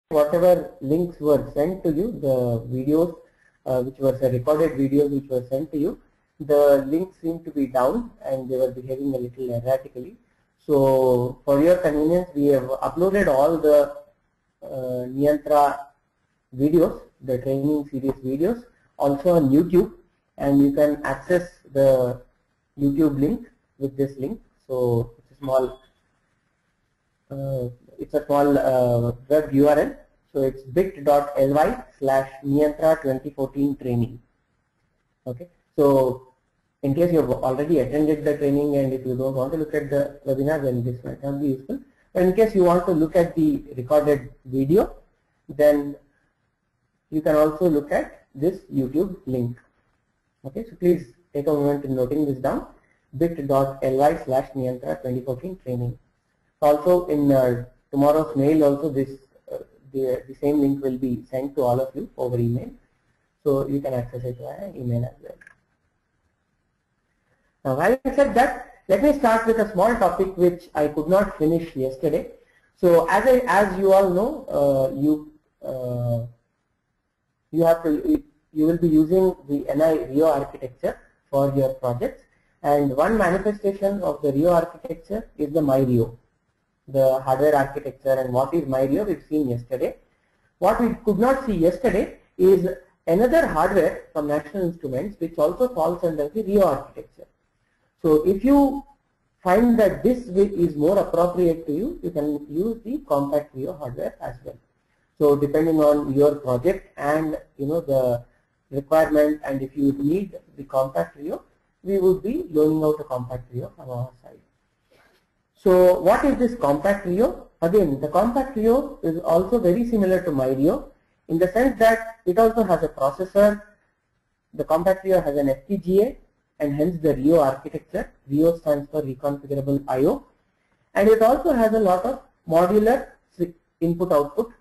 whatever links were sent to you, the videos which were recorded videos which were sent to you, the links seem to be down and they were behaving a little erratically. So for your convenience, we have uploaded all the NIYANTRA videos, the training series videos, also on YouTube, and you can access the YouTube link with this link. So it's a small web URL. So it's bit.ly/NIYANTRA 2014 training. Okay. So in case you have already attended the training and if you don't want to look at the webinar, then this might not be useful. But in case you want to look at the recorded video, then you can also look at this YouTube link. Okay, so please take a moment in noting this down, bit.ly/NIYANTRA 2014 training. Also in tomorrow's mail also the same link will be sent to all of you over email. So you can access it via email as well. Now, having said that, let me start with a small topic which I could not finish yesterday. So as you all know, you will be using the NIYANTRA architecture for your projects, and one manifestation of the RIO architecture is the myRIO, the hardware architecture. And what is myRIO? We've seen yesterday. What we could not see yesterday is another hardware from National Instruments which also falls under the RIO architecture. So if you find that this is more appropriate to you, you can use the compact RIO hardware as well. So depending on your project and the requirement, and if you need the compact RIO, we would be loaning out a compact RIO from our side. So what is this compact RIO? Again, the compact RIO is also very similar to myRIO in the sense that it also has a processor. The compact RIO has an FPGA and hence the RIO architecture. RIO stands for reconfigurable I/O, and it also has a lot of modular input-output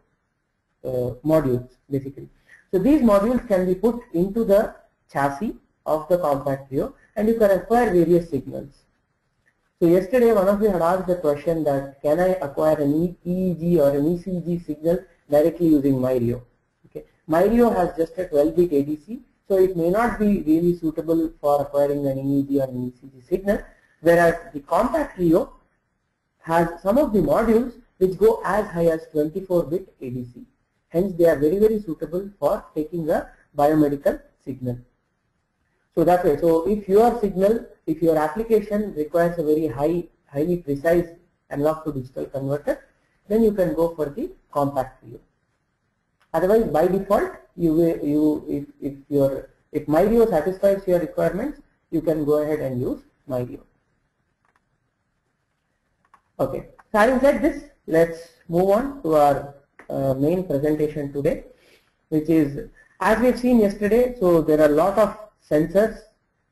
modules basically. So these modules can be put into the chassis of the compact RIO and you can acquire various signals. So yesterday one of you had asked the question that can I acquire an EEG or an ECG signal directly using myRIO? Okay. myRIO has just a 12-bit ADC, so it may not be really suitable for acquiring an EEG or an ECG signal, whereas the compact RIO has some of the modules which go as high as 24-bit ADC. Hence they are very, very suitable for taking a biomedical signal. So that way, so if your signal, if your application requires a very highly precise analog to digital converter, then you can go for the compact RIO. Otherwise, by default, if myRIO satisfies your requirements, you can go ahead and use myRIO. Okay. So having said this, let's move on to our main presentation today, which is, as we've seen yesterday, so there are a lot of sensors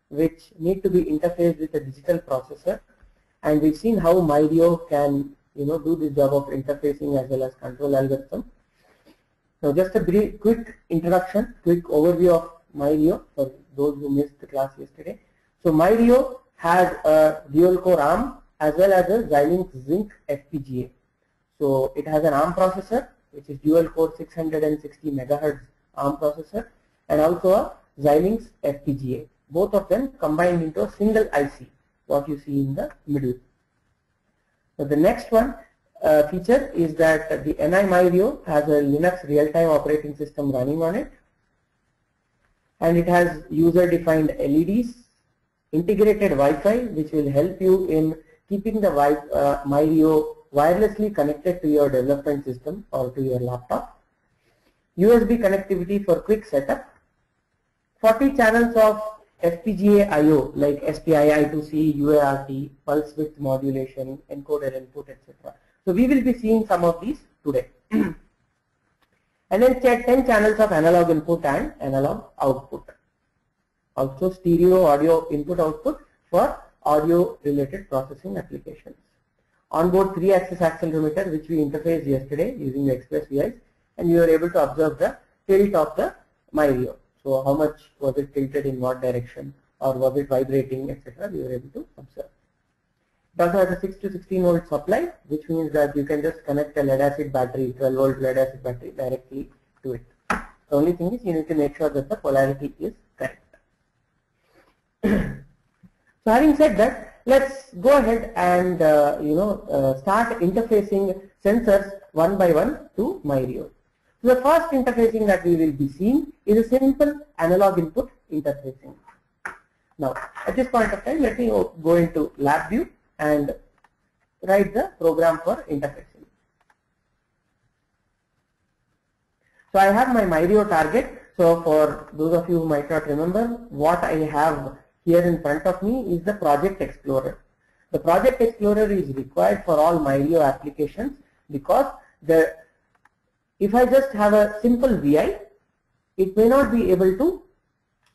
which need to be interfaced with a digital processor, and we've seen how myRIO can do this job of interfacing as well as control algorithm. So just a quick introduction, quick overview of myRIO for those who missed the class yesterday. So myRIO has a dual core ARM as well as a Xilinx Zinc FPGA. So it has an ARM processor which is dual core 660 MHz ARM processor, and also a Xilinx FPGA. Both of them combined into a single IC, what you see in the middle. So the next one feature is that the myRIO has a Linux real-time operating system running on it, and it has user-defined LEDs, integrated Wi-Fi, which will help you in keeping the myRIO wirelessly connected to your development system or to your laptop, USB connectivity for quick setup, 40 channels of FPGA I/O like SPI-I2C, UART, pulse width modulation, encoder input, etc. So we will be seeing some of these today. And then 10 channels of analog input and analog output. Also stereo audio input output for audio related processing applications. Onboard 3-axis accelerometer, which we interfaced yesterday using the Express VIs, and you were able to observe the tilt of the myRIO. So how much was it tilted in what direction, or was it vibrating, etc. we were able to observe. It also has a 6 to 16 volt supply, which means that you can just connect a lead acid battery, 12 volt lead acid battery directly to it. The only thing is you need to make sure that the polarity is correct. So having said that, let's go ahead and start interfacing sensors one by one to myRIO. So the first interfacing that we will be seeing is a simple analog input interfacing. Now at this point of time, let me go into lab view and write the program for interfacing. So I have my myRIO target. So for those of you who might not remember, what I have here in front of me is the Project Explorer. The Project Explorer is required for all myRIO applications because if I just have a simple VI, it may not be able to,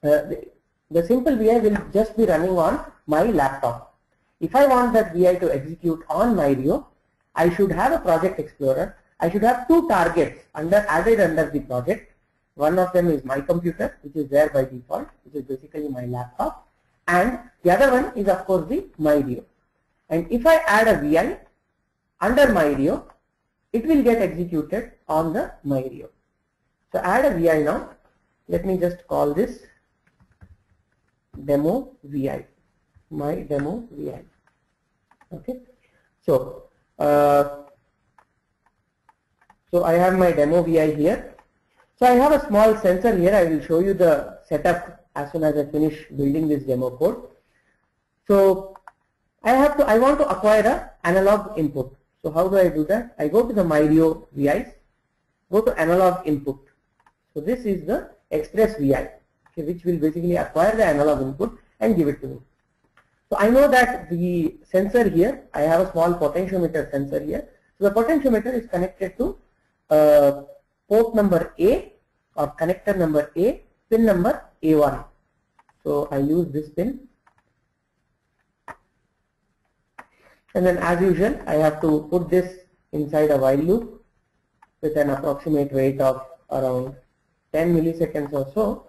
the simple VI will just be running on my laptop. If I want that VI to execute on myRIO, I should have a Project Explorer. I should have two targets added under the project. One of them is my computer, which is there by default, which is basically my laptop. And the other one is of course the myRIO. And if I add a VI under myRIO, it will get executed on the myRIO. So add a VI now. Let me just call this demo VI, my demo VI. Okay. So I have my demo VI here. So I have a small sensor here. I will show you the setup as soon as I finish building this demo code. So I want to acquire an analog input. So how do I do that? I go to the myRIO VIs, go to analog input. So this is the express VI, okay, which will basically acquire the analog input and give it to me. So I know that the sensor here, I have a small potentiometer sensor here. So the potentiometer is connected to port number A or connector number A, pin number A1. So I use this pin. And then as usual, I have to put this inside a while loop with an approximate wait of around 10 milliseconds or so.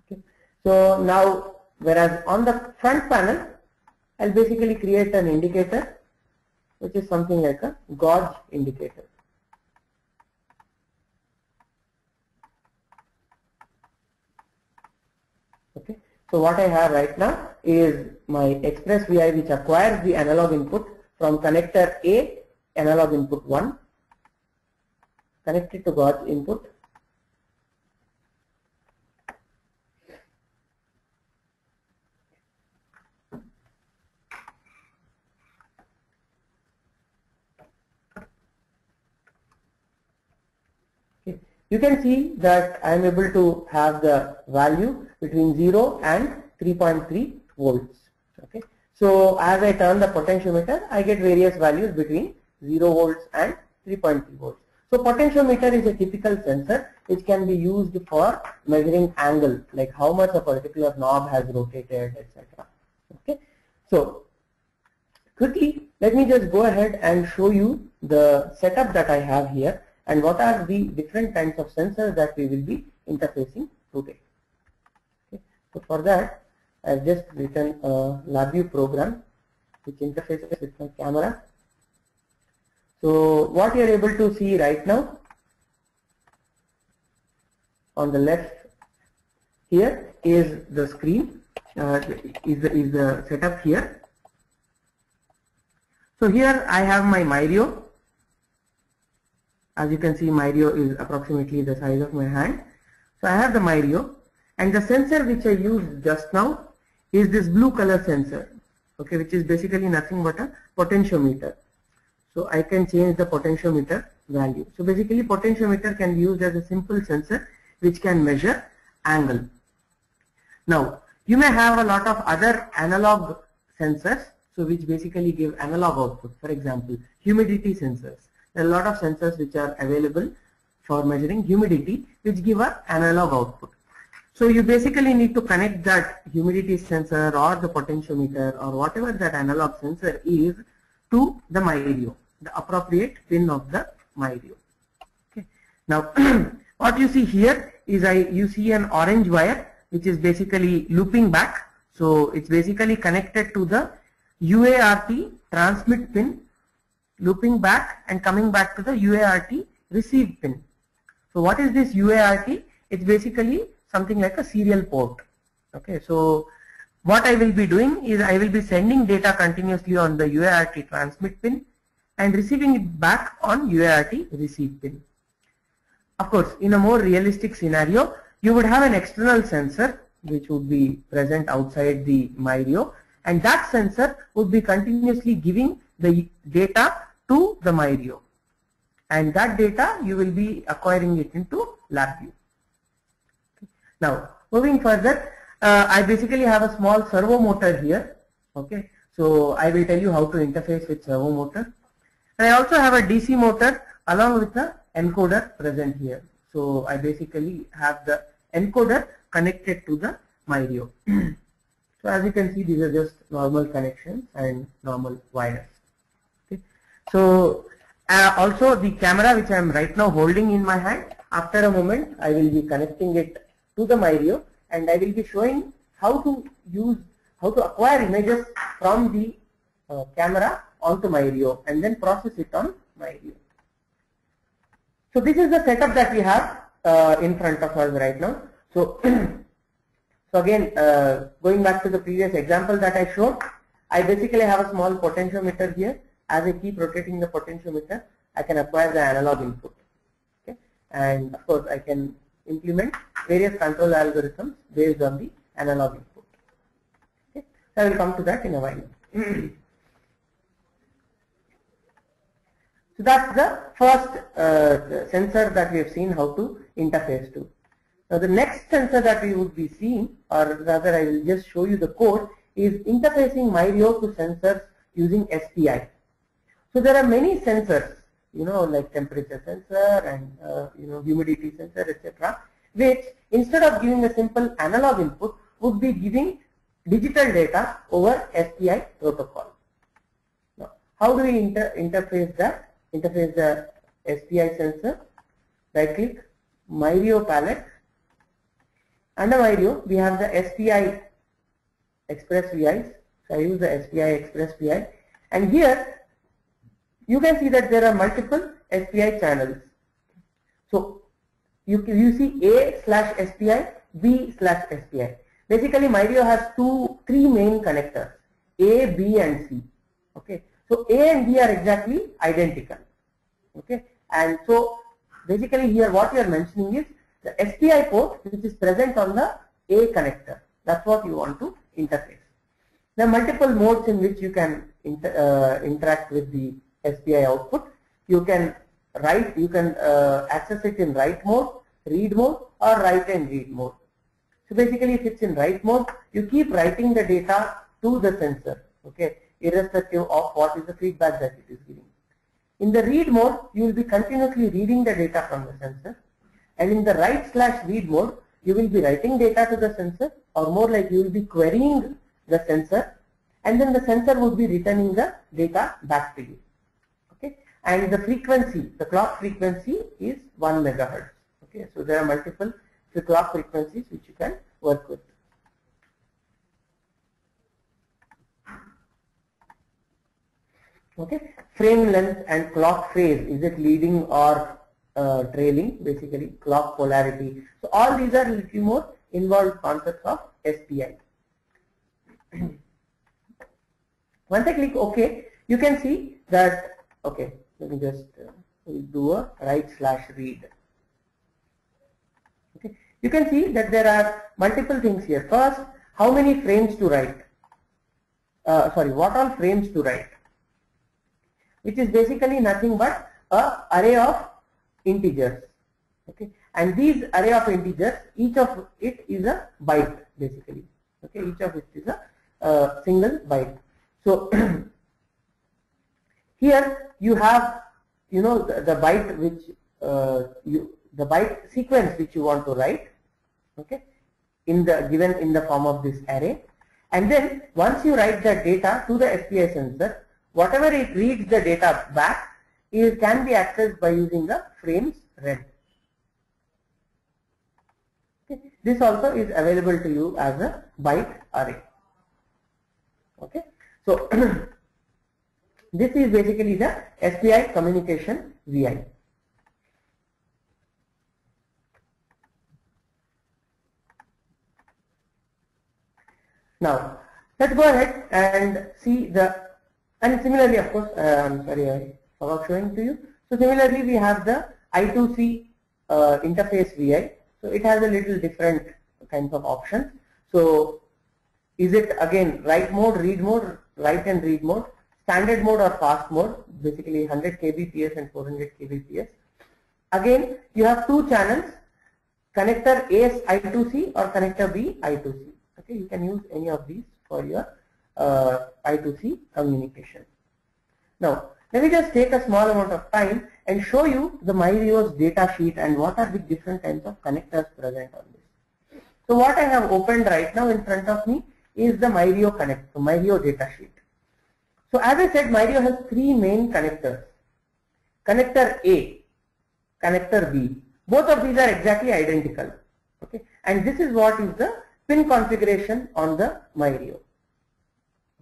Okay. So now, whereas on the front panel, I'll basically create an indicator, which is something like a gauge indicator. Okay. So what I have right now is my express VI, which acquires the analog input from connector A, analog input 1, connected to gauge input. You can see that I am able to have the value between 0 and 3.3 volts. Okay. So as I turn the potentiometer, I get various values between 0 volts and 3.3 volts. So potentiometer is a typical sensor which can be used for measuring angle, like how much a particular knob has rotated, etc. Okay. So quickly, let me just go ahead and show you the setup that I have here and what are the different kinds of sensors that we will be interfacing today. Okay. So for that, I've just written a LabVIEW program which interfaces with my camera. So what you're able to see right now on the left here is the screen, is the setup here. So here I have my myRIO. As you can see, myRIO is approximately the size of my hand. So I have the myRIO, and the sensor which I used just now is this blue color sensor, okay, which is basically nothing but a potentiometer. So I can change the potentiometer value. So basically potentiometer can be used as a simple sensor which can measure angle. Now you may have a lot of other analog sensors, so which basically give analog output. For example, humidity sensors. There are a lot of sensors which are available for measuring humidity, which give an analog output. So you basically need to connect that humidity sensor or the potentiometer or whatever that analog sensor is to the myRIO, the appropriate pin of the myRIO. Okay. Now What you see here is you see an orange wire which is basically looping back. So it's basically connected to the UART transmit pin, looping back and coming back to the UART receive pin. So what is this UART? It's basically something like a serial port. Okay, so what I will be doing is I will be sending data continuously on the UART transmit pin and receiving it back on UART receive pin. Of course, in a more realistic scenario, you would have an external sensor which would be present outside the myRIO, and that sensor would be continuously giving the data to the myRIO, and that data you will be acquiring it into LabVIEW. Now, moving further, I basically have a small servo motor here. Okay, so I will tell you how to interface with servo motor. And I also have a DC motor along with the encoder present here. So I basically have the encoder connected to the myRIO. So as you can see, these are just normal connections and normal wires. Okay. So also the camera which I am right now holding in my hand, after a moment I will be connecting it to the myRIO, and I will be showing how to acquire images from the camera onto myRIO and then process it on myRIO. So this is the setup that we have in front of us right now. So, so again, going back to the previous example that I showed, I basically have a small potentiometer here. As I keep rotating the potentiometer, I can acquire the analog input. Okay, and of course I can implement various control algorithms based on the analog input. Okay, so I will come to that in a while. So that's the first sensor that we have seen how to interface to. Now the next sensor that we would be seeing, or rather I will just show you the code, is interfacing myRIO to sensors using SPI. So there are many sensors, like temperature sensor and humidity sensor, etc., which instead of giving a simple analog input would be giving digital data over SPI protocol. Now, how do we interface that? Interface the SPI sensor. Right click, myRIO palette. Under myRIO, we have the SPI Express VIs. So I use the SPI Express VI, and here you can see that there are multiple SPI channels. So you see A/SPI, B/SPI. Basically, myRIO has three main connectors, A, B, and C. Okay, so A and B are exactly identical. Okay, and so basically here what we are mentioning is the SPI port which is present on the A connector. That's what you want to interface. There are multiple modes in which you can interact with the SPI output. You can write, access it in write mode, read mode, or write and read mode. So basically, if it's in write mode, you keep writing the data to the sensor, okay, irrespective of what is the feedback that it is giving. In the read mode, you will be continuously reading the data from the sensor, and in the write/read mode, you will be writing data to the sensor, or more like you will be querying the sensor, and then the sensor would be returning the data back to you. Okay, and the frequency, the clock frequency is 1 megahertz. Okay, so there are multiple clock frequencies which you can work with. Okay, frame length and clock phase, is it leading or trailing, basically clock polarity. So all these are a little more involved concepts of SPI. Once I click OK, you can see that, okay, let me just do a write/read. Okay, you can see that there are multiple things here. First, how many frames to write? What all frames to write? Which is basically nothing but an array of integers. Okay, and these array of integers, each of it is a byte basically. Okay, each of it is a single byte. So here you have, the byte which the byte sequence which you want to write. Okay, given in the form of this array, and then once you write that data to the SPI sensor, whatever it reads the data back, it can be accessed by using the frames read. This also is available to you as a byte array. Okay, so this is basically the SPI communication VI. Now let's go ahead and see and similarly, of course, I'm sorry, I forgot showing to you. So similarly, we have the I2C interface VI. So it has a little different kinds of options. So is it again write mode, read mode, write and read mode, standard mode or fast mode, basically 100 kbps and 400 kbps. Again, you have two channels, connector A I2C or connector B I2C. Okay, you can use any of these for your I2C communication. Now, let me just take a small amount of time and show you the myRIO's data sheet and what are the different kinds of connectors present on this. So what I have opened right now in front of me is the myRIO connector, myRIO data sheet. So as I said, myRIO has three main connectors. Connector A, connector B. Both of these are exactly identical. Okay, and this is what is the pin configuration on the myRIO.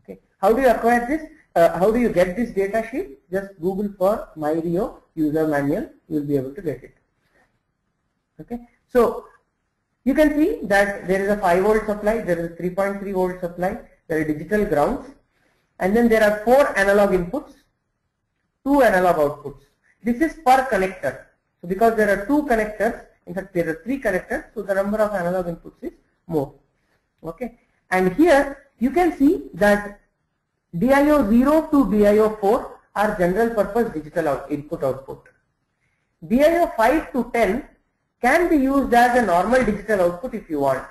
Okay, how do you acquire this? How do you get this data sheet? Just Google for myRIO user manual, you will be able to get it. Okay, so you can see that there is a 5 volt supply, there is a 3.3 volt supply, there are digital grounds, and then there are 4 analog inputs, 2 analog outputs. This is per connector. So because there are 2 connectors, in fact there are 3 connectors, so the number of analog inputs is more. Okay, and here you can see that DIO 0 to DIO 4 are general purpose digital input output. DIO 5 to 10 can be used as a normal digital output if you want.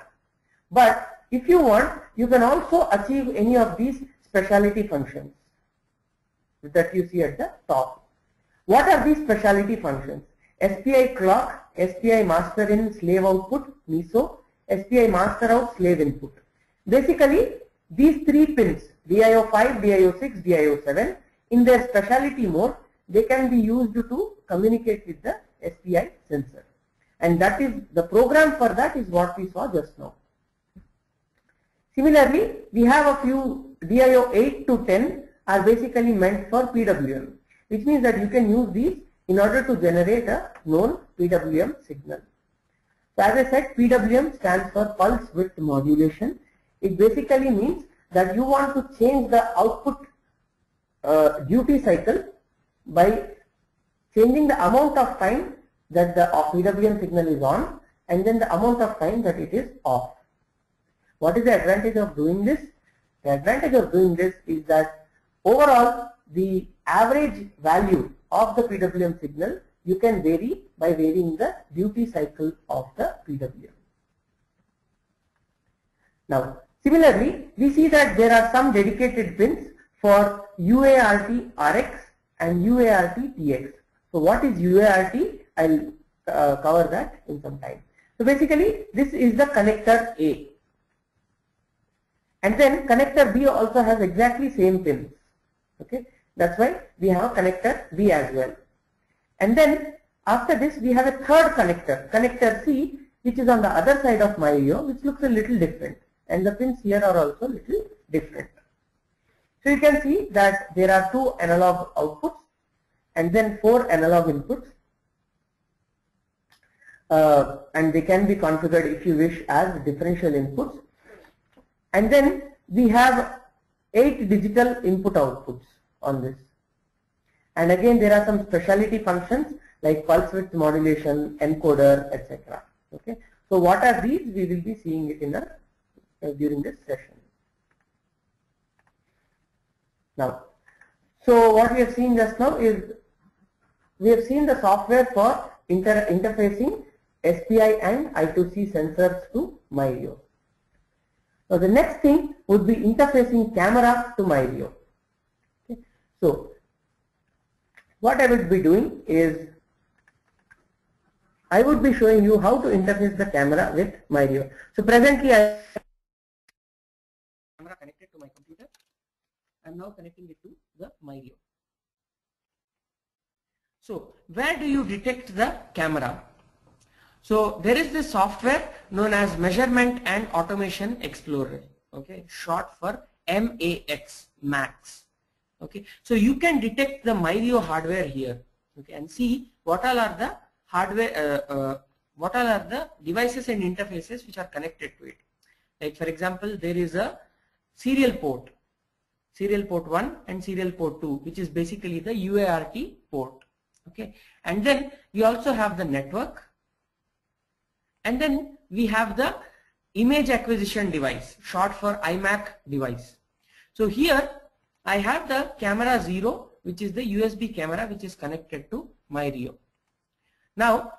But if you want, you can also achieve any of these specialty functions that you see at the top. What are these specialty functions? SPI clock, SPI master in slave output, MISO, SPI master out slave input. Basically, these 3 pins, DIO 5, DIO 6, DIO 7, in their specialty mode, they can be used to communicate with the SPI sensor. And that is, the program for that is what we saw just now. Similarly, we have a few DIO 8 to 10 are basically meant for PWM, which means that you can use these in order to generate a known PWM signal. So as I said, PWM stands for pulse width modulation. It basically means that you want to change the output duty cycle by changing the amount of time that the PWM signal is on and then the amount of time that it is off. What is the advantage of doing this? The advantage of doing this is that overall the average value of the PWM signal you can vary by varying the duty cycle of the PWM. Now, similarly, we see that there are some dedicated pins for UART RX and UART TX. So what is UART? I'll cover that in some time. So basically, this is the connector A. And then connector B also has exactly same pins. Okay, that's why we have connector B as well. And then after this we have a third connector, connector C, which is on the other side of myRIO, which looks a little different. And the pins here are also a little different. So you can see that there are 2 analog outputs and then 4 analog inputs. And they can be configured if you wish as differential inputs. And then we have 8 digital input outputs on this. And again there are some specialty functions like pulse width modulation, encoder, etc. Okay. So what are these? We will be seeing it in during this session. Now, so what we have seen just now is we have seen the software for interfacing SPI and I2C sensors to myRIO. So the next thing would be interfacing camera to myRIO. Okay. So what I would be doing is I would be showing you how to interface the camera with myRIO. So presently I have camera connected to my computer. I am now connecting it to the myRIO. So where do you detect the camera? So there is this software known as Measurement and Automation Explorer, okay, short for MAX, Max. Okay, so you can detect the myRIO hardware here, okay, and see what all are the hardware, what all are the devices and interfaces which are connected to it. Like for example, there is a serial port 1 and serial port 2, which is basically the UART port. Okay, and then we also have the network, and then we have the image acquisition device, short for IMAC device. So here I have the camera 0, which is the USB camera which is connected to myRIO. Now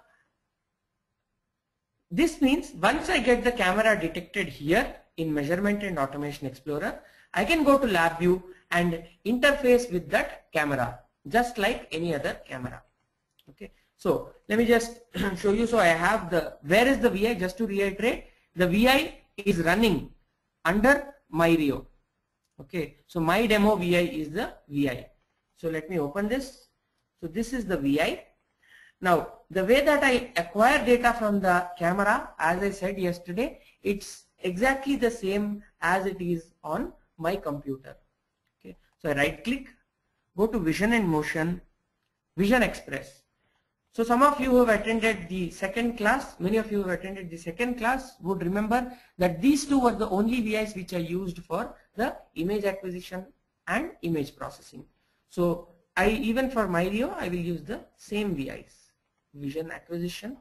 this means once I get the camera detected here in Measurement and Automation Explorer, I can go to lab view and interface with that camera just like any other camera. Okay, so let me just show you. So I have the, where is the VI? Just to reiterate, the VI is running under myRIO. Okay, so my demo VI is the VI. So let me open this. So this is the VI. Now the way that I acquire data from the camera, as I said yesterday, it's exactly the same as it is on my computer. Okay, so I right click, go to Vision and Motion, Vision Express. So some of you who have attended the second class, many of you who have attended the second class would remember that these two were the only VIs which are used for the image acquisition and image processing. So even for myRIO, I will use the same VIs, Vision Acquisition.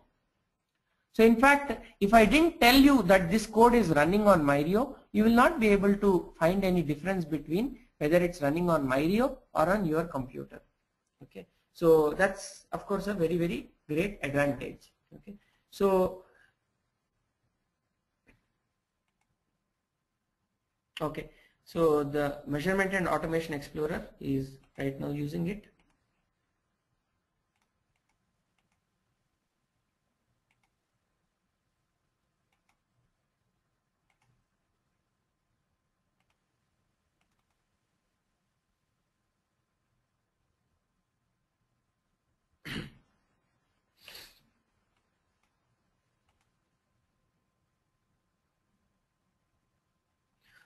So in fact, if I didn't tell you that this code is running on myRIO, you will not be able to find any difference between whether it's running on myRIO or on your computer. Okay, so that's of course a very, very great advantage. Okay, so the Measurement and Automation Explorer is right now using it.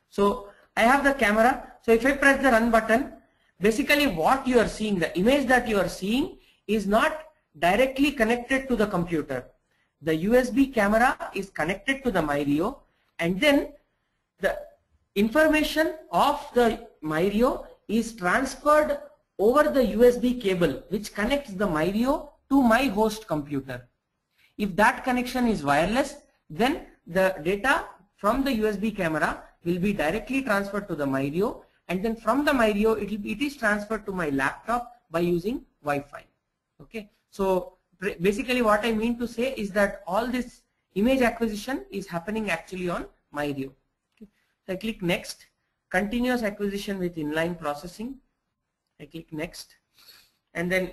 So I have the camera. So if I press the run button, basically what you are seeing, the image that you are seeing is not directly connected to the computer. The USB camera is connected to the myRIO, and then the information of the myRIO is transferred over the USB cable which connects the myRIO to my host computer. If that connection is wireless, then the data from the USB camera will be directly transferred to the myRIO, and then from the myRIO it is transferred to my laptop by using Wi-Fi. Okay, so basically what I mean to say is that all this image acquisition is happening actually on myRIO. Okay. So I click next, continuous acquisition with inline processing. I click next, and then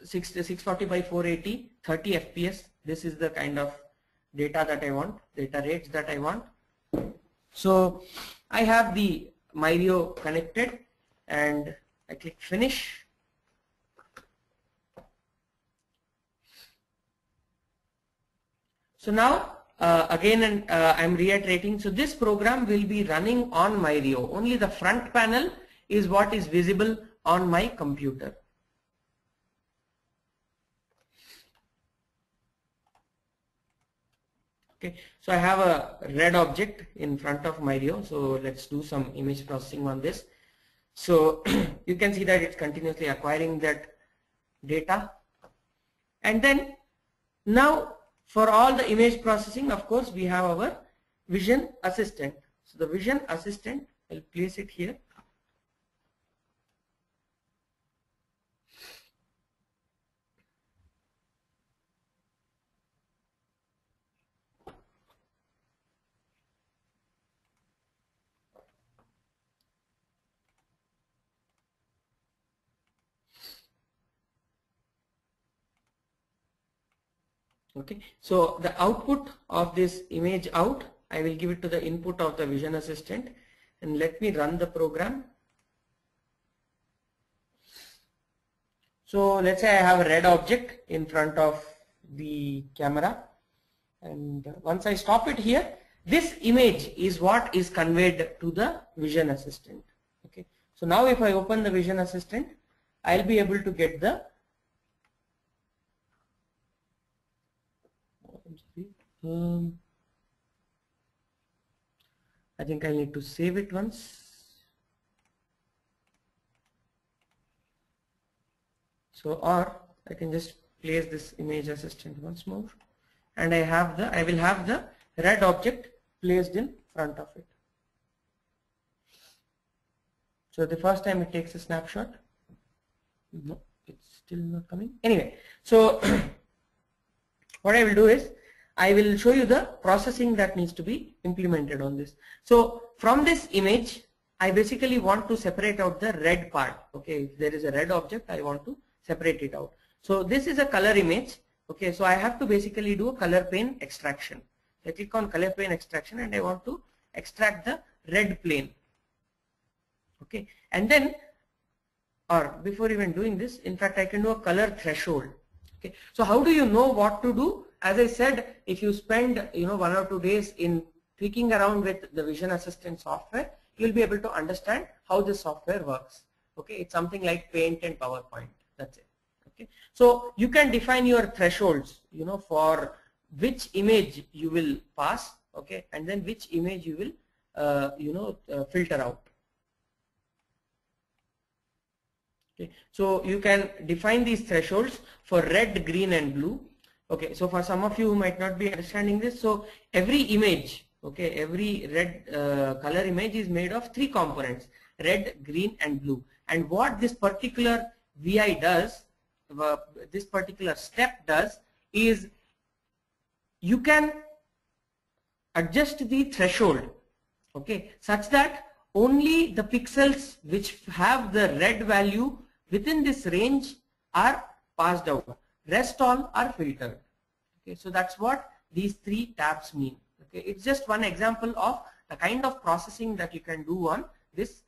640 by 480, 30 FPS. This is the kind of data that I want, data rates that I want. So I have the myRIO connected, and I click finish. So now again, I'm reiterating, so this program will be running on myRIO. Only the front panel is what is visible on my computer. Okay, so I have a red object in front of myRIO, so let's do some image processing on this. So you can see that it's continuously acquiring that data, and then now for all the image processing, of course, we have our Vision Assistant. So the Vision Assistant, I'll place it here. Okay, so the output of this image out, I will give it to the input of the Vision Assistant, and let me run the program. So let's say I have a red object in front of the camera, and once I stop it here, this image is what is conveyed to the vision assistant. Okay, so now if I open the vision assistant, I'll be able to get the I think I need to save it once. So, or I can just place this image assistant once more, and I will have the red object placed in front of it. So the first time it takes a snapshot. No, it's still not coming. Anyway, so what I will do is I will show you the processing that needs to be implemented on this. So from this image, I basically want to separate out the red part. Okay, if there is a red object, I want to separate it out. So this is a color image. Okay, so I have to basically do a color plane extraction. I click on color plane extraction and I want to extract the red plane. Okay, and then, or before even doing this, in fact I can do a color threshold. Okay, so how do you know what to do? As I said, if you spend 1 or 2 days in tweaking around with the Vision Assistant software, you'll be able to understand how this software works. Okay, it's something like Paint and PowerPoint. That's it. Okay, so you can define your thresholds, for which image you will pass. Okay, and then which image you will, filter out. Okay, so you can define these thresholds for red, green, and blue. Okay, so for some of you who might not be understanding this, so every image, okay, every red color image is made of 3 components: red, green, and blue. And what this particular VI does, this particular step does, is you can adjust the threshold, okay, such that only the pixels which have the red value within this range are passed out. Rest all are filtered. Okay, so that's what these 3 tabs mean. Okay, it's just one example of the kind of processing that you can do on this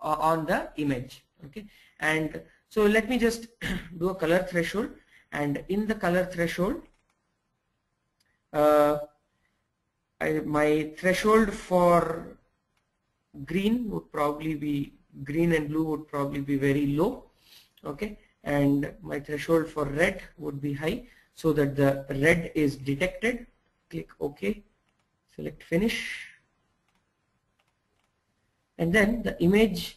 on the image. Okay, and so let me just do a color threshold, and in the color threshold, my threshold for green would probably be, green and blue would probably be very low. Okay, and my threshold for red would be high, so that the red is detected. Click OK, select finish, and then the image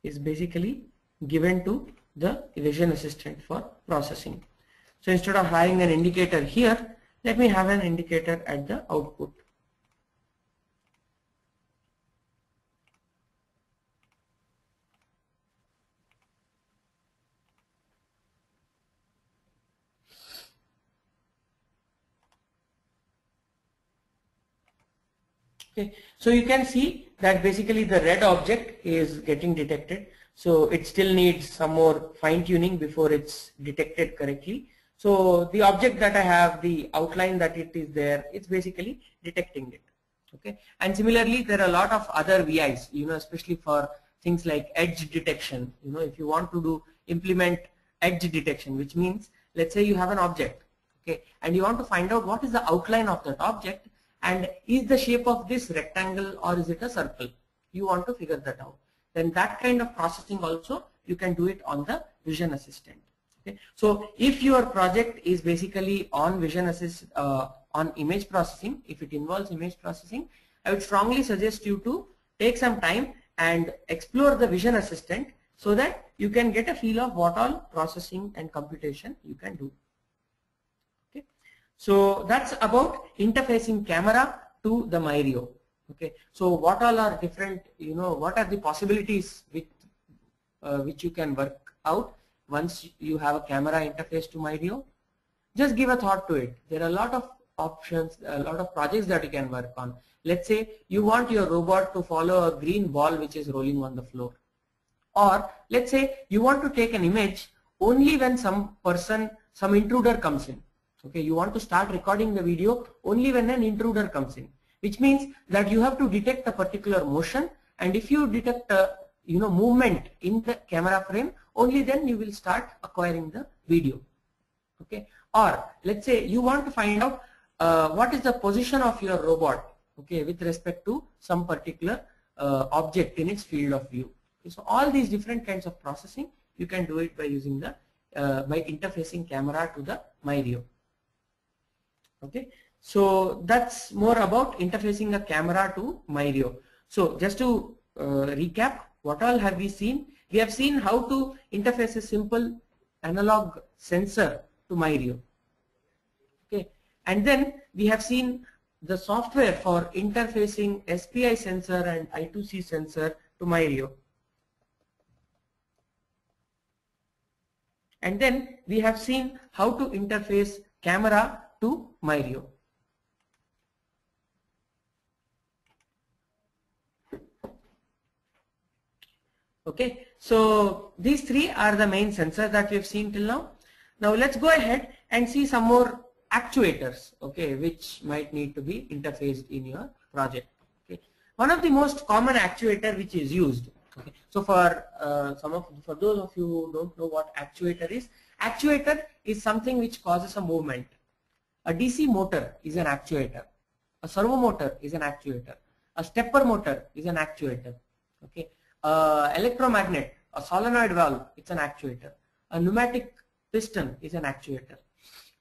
is basically given to the Vision Assistant for processing. So instead of having an indicator here, let me have an indicator at the output. Okay, so you can see that basically the red object is getting detected. So it still needs some more fine tuning before it's detected correctly. So the object that I have, the outline that it is there, it's basically detecting it. Okay, and similarly there are a lot of other VIs, especially for things like edge detection. If you want to implement edge detection, which means, let's say you have an object, okay, and you want to find out what is the outline of that object, and is the shape of this rectangle or is it a circle? You want to figure that out. Then that kind of processing also you can do it on the Vision Assistant. Okay, so if your project is basically on Vision Assist, on image processing, if it involves image processing, I would strongly suggest you to take some time and explore the Vision Assistant so that you can get a feel of what all processing and computation you can do. Okay, so that's about interfacing camera to the myRIO. Okay, so what all are different, what are the possibilities with which you can work out once you have a camera interface to myRIO? Just give a thought to it. There are a lot of options, a lot of projects that you can work on. Let's say you want your robot to follow a green ball which is rolling on the floor. Or let's say you want to take an image only when some intruder comes in. Okay, you want to start recording the video only when an intruder comes in, which means that you have to detect a particular motion, and if you detect movement in the camera frame, only then you will start acquiring the video. Okay, or let's say you want to find out what is the position of your robot, okay, with respect to some particular object in its field of view. Okay, so all these different kinds of processing you can do it by using the by interfacing camera to the myRIO. Okay, so that's more about interfacing a camera to myRIO. So just to recap, what all have we seen? We have seen how to interface a simple analog sensor to myRIO. Okay, and then we have seen the software for interfacing SPI sensor and I2C sensor to myRIO. And then we have seen how to interface camera to myRIO. Okay, so these three are the main sensors that we have seen till now. Now let's go ahead and see some more actuators, okay, which might need to be interfaced in your project. Okay, one of the most common actuator which is used. Okay, so for those of you who don't know what actuator is something which causes a movement. A DC motor is an actuator. A servo motor is an actuator. A stepper motor is an actuator. Okay. Electromagnet, a solenoid valve, it's an actuator. A pneumatic piston is an actuator.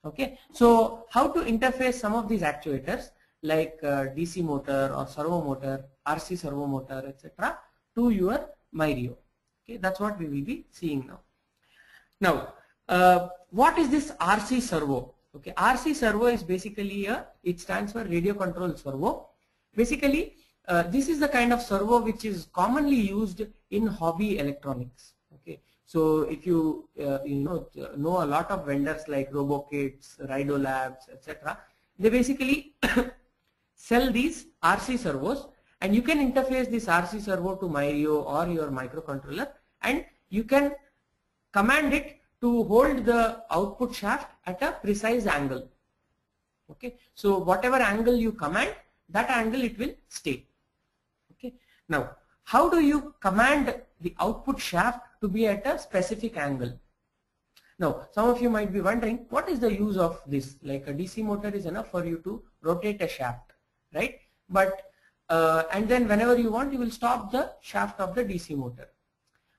Okay, so how to interface some of these actuators like DC motor or servo motor, RC servo motor, etc. to your myRIO. Okay, that's what we will be seeing now. Now, what is this RC servo? Okay, RC servo is basically it stands for radio control servo. Basically, this is the kind of servo which is commonly used in hobby electronics. Okay, so if you know a lot of vendors like RoboKits, Rido Labs, etc., they basically sell these RC servos, and you can interface this RC servo to myRIO or your microcontroller, and you can command it to hold the output shaft at a precise angle. Okay, so whatever angle you command, that angle it will stay. Okay, now how do you command the output shaft to be at a specific angle? Now some of you might be wondering, what is the use of this? Like a DC motor is enough for you to rotate a shaft, right? But and then whenever you want, you will stop the shaft of the DC motor.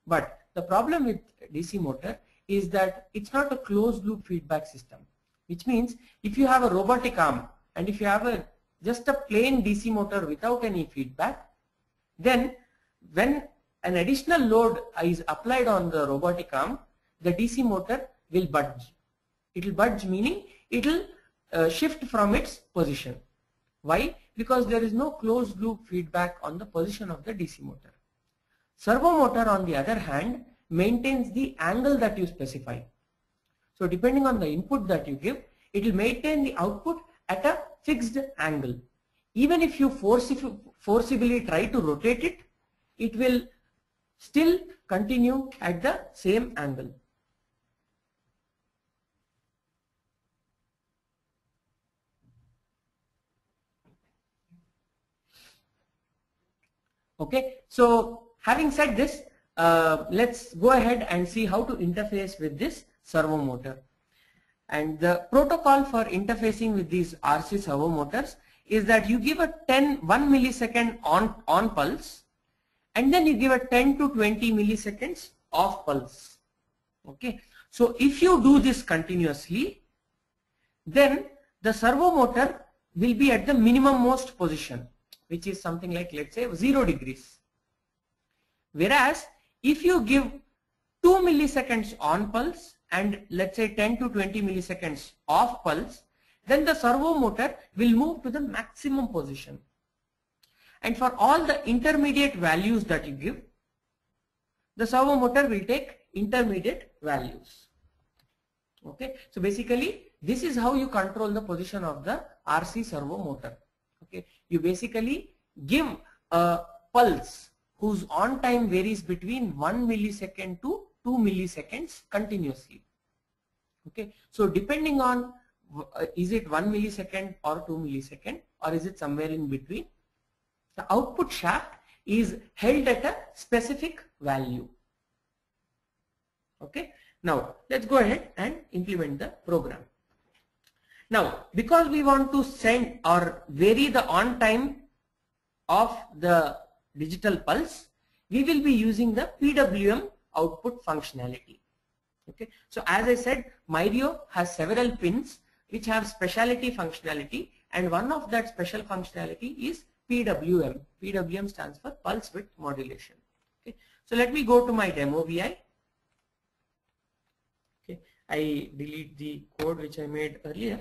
But the problem with DC motor is that it's not a closed loop feedback system, which means if you have a robotic arm and if you have just a plain DC motor without any feedback, then when an additional load is applied on the robotic arm, the DC motor will budge. It will budge, meaning it will shift from its position. Why? Because there is no closed loop feedback on the position of the DC motor. Servo motor, on the other hand, maintains the angle that you specify. So depending on the input that you give, it will maintain the output at a fixed angle. Even if you forcibly try to rotate it, it will still continue at the same angle. Okay, so having said this, let's go ahead and see how to interface with this servo motor. And the protocol for interfacing with these RC servo motors is that you give a 1 millisecond on pulse, and then you give a 10 to 20 milliseconds off pulse. Okay, so if you do this continuously, then the servo motor will be at the minimum most position, which is something like, let's say, 0 degrees. Whereas if you give 2 milliseconds on pulse and let's say 10 to 20 milliseconds off pulse, then the servo motor will move to the maximum position. And for all the intermediate values that you give, the servo motor will take intermediate values. Okay, so basically this is how you control the position of the RC servo motor. Okay, you basically give a pulse whose on time varies between 1 millisecond to 2 milliseconds continuously. Okay, so depending on is it 1 millisecond or 2 millisecond, or is it somewhere in between, the output shaft is held at a specific value. Okay. Now let's go ahead and implement the program. Now, because we want to send or vary the on time of the digital pulse, we will be using the PWM output functionality. Okay. So as I said, myRIO has several pins which have specialty functionality, and one of that special functionality is PWM. PWM stands for pulse width modulation. Okay. So let me go to my demo VI. Okay. I delete the code which I made earlier.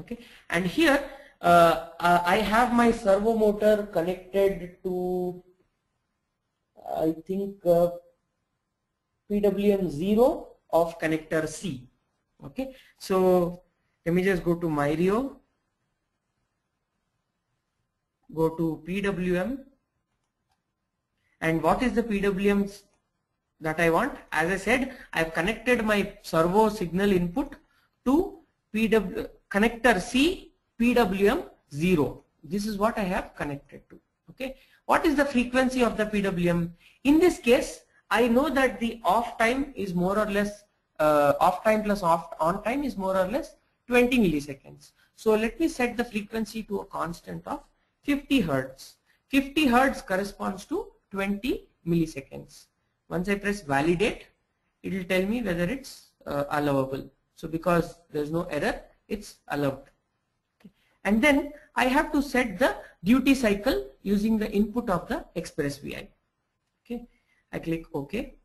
Okay. And here I have my servo motor connected to, I think, PWM 0 of connector C. Okay. So let me just go to myRIO, go to PWM, and what is the PWM that I want? As I said, I have connected my servo signal input to connector C, PWM 0. This is what I have connected to. Okay. What is the frequency of the PWM? In this case, I know that the off time is more or less, off time plus on time is more or less 20 milliseconds. So let me set the frequency to a constant of 50 Hertz. 50 Hertz corresponds to 20 milliseconds. Once I press validate, it will tell me whether it's allowable. So because there's no error, it's allowed. Okay. And then I have to set the duty cycle using the input of the Express VI. Okay. I click OK.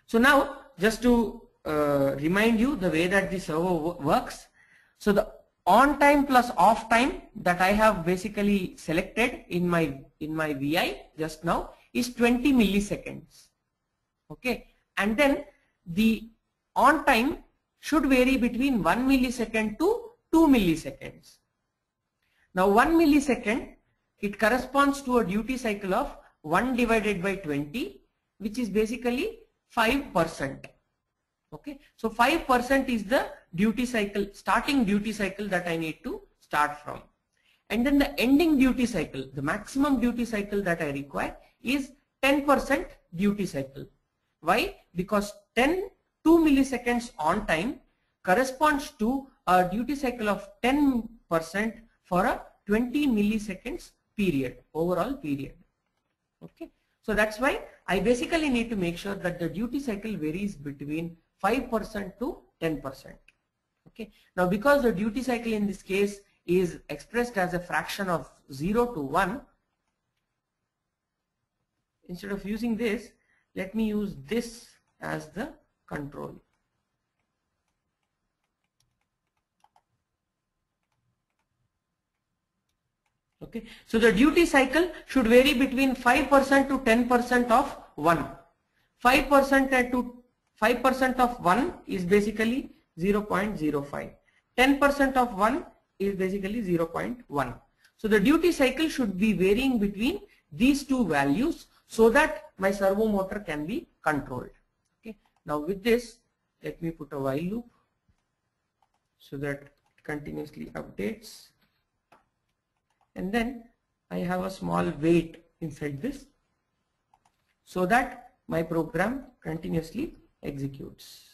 So now, just to remind you the way that the servo works. So the on time plus off time that I have basically selected in my VI just now is 20 milliseconds. Okay. And then the on time should vary between 1 millisecond to 2 milliseconds. Now 1 millisecond, it corresponds to a duty cycle of 1 divided by 20, which is basically 5%. Okay. So 5% is the duty cycle, starting duty cycle that I need to start from. And then the ending duty cycle, the maximum duty cycle that I require is 10% duty cycle. Why? Because 2 milliseconds on time corresponds to a duty cycle of 10% for a 20 milliseconds period, overall period. Okay. So that's why I basically need to make sure that the duty cycle varies between 5% to 10%. Okay. Now because the duty cycle in this case is expressed as a fraction of 0 to 1, instead of using this, let me use this as the control. Okay. So the duty cycle should vary between 5% to 10% of 1. 5% of 1 is basically 0.05. 10% of 1 is basically 0.1. So the duty cycle should be varying between these two values so that my servo motor can be controlled. Okay. Now with this, let me put a while loop so that it continuously updates. And then I have a small wait inside this so that my program continuously executes.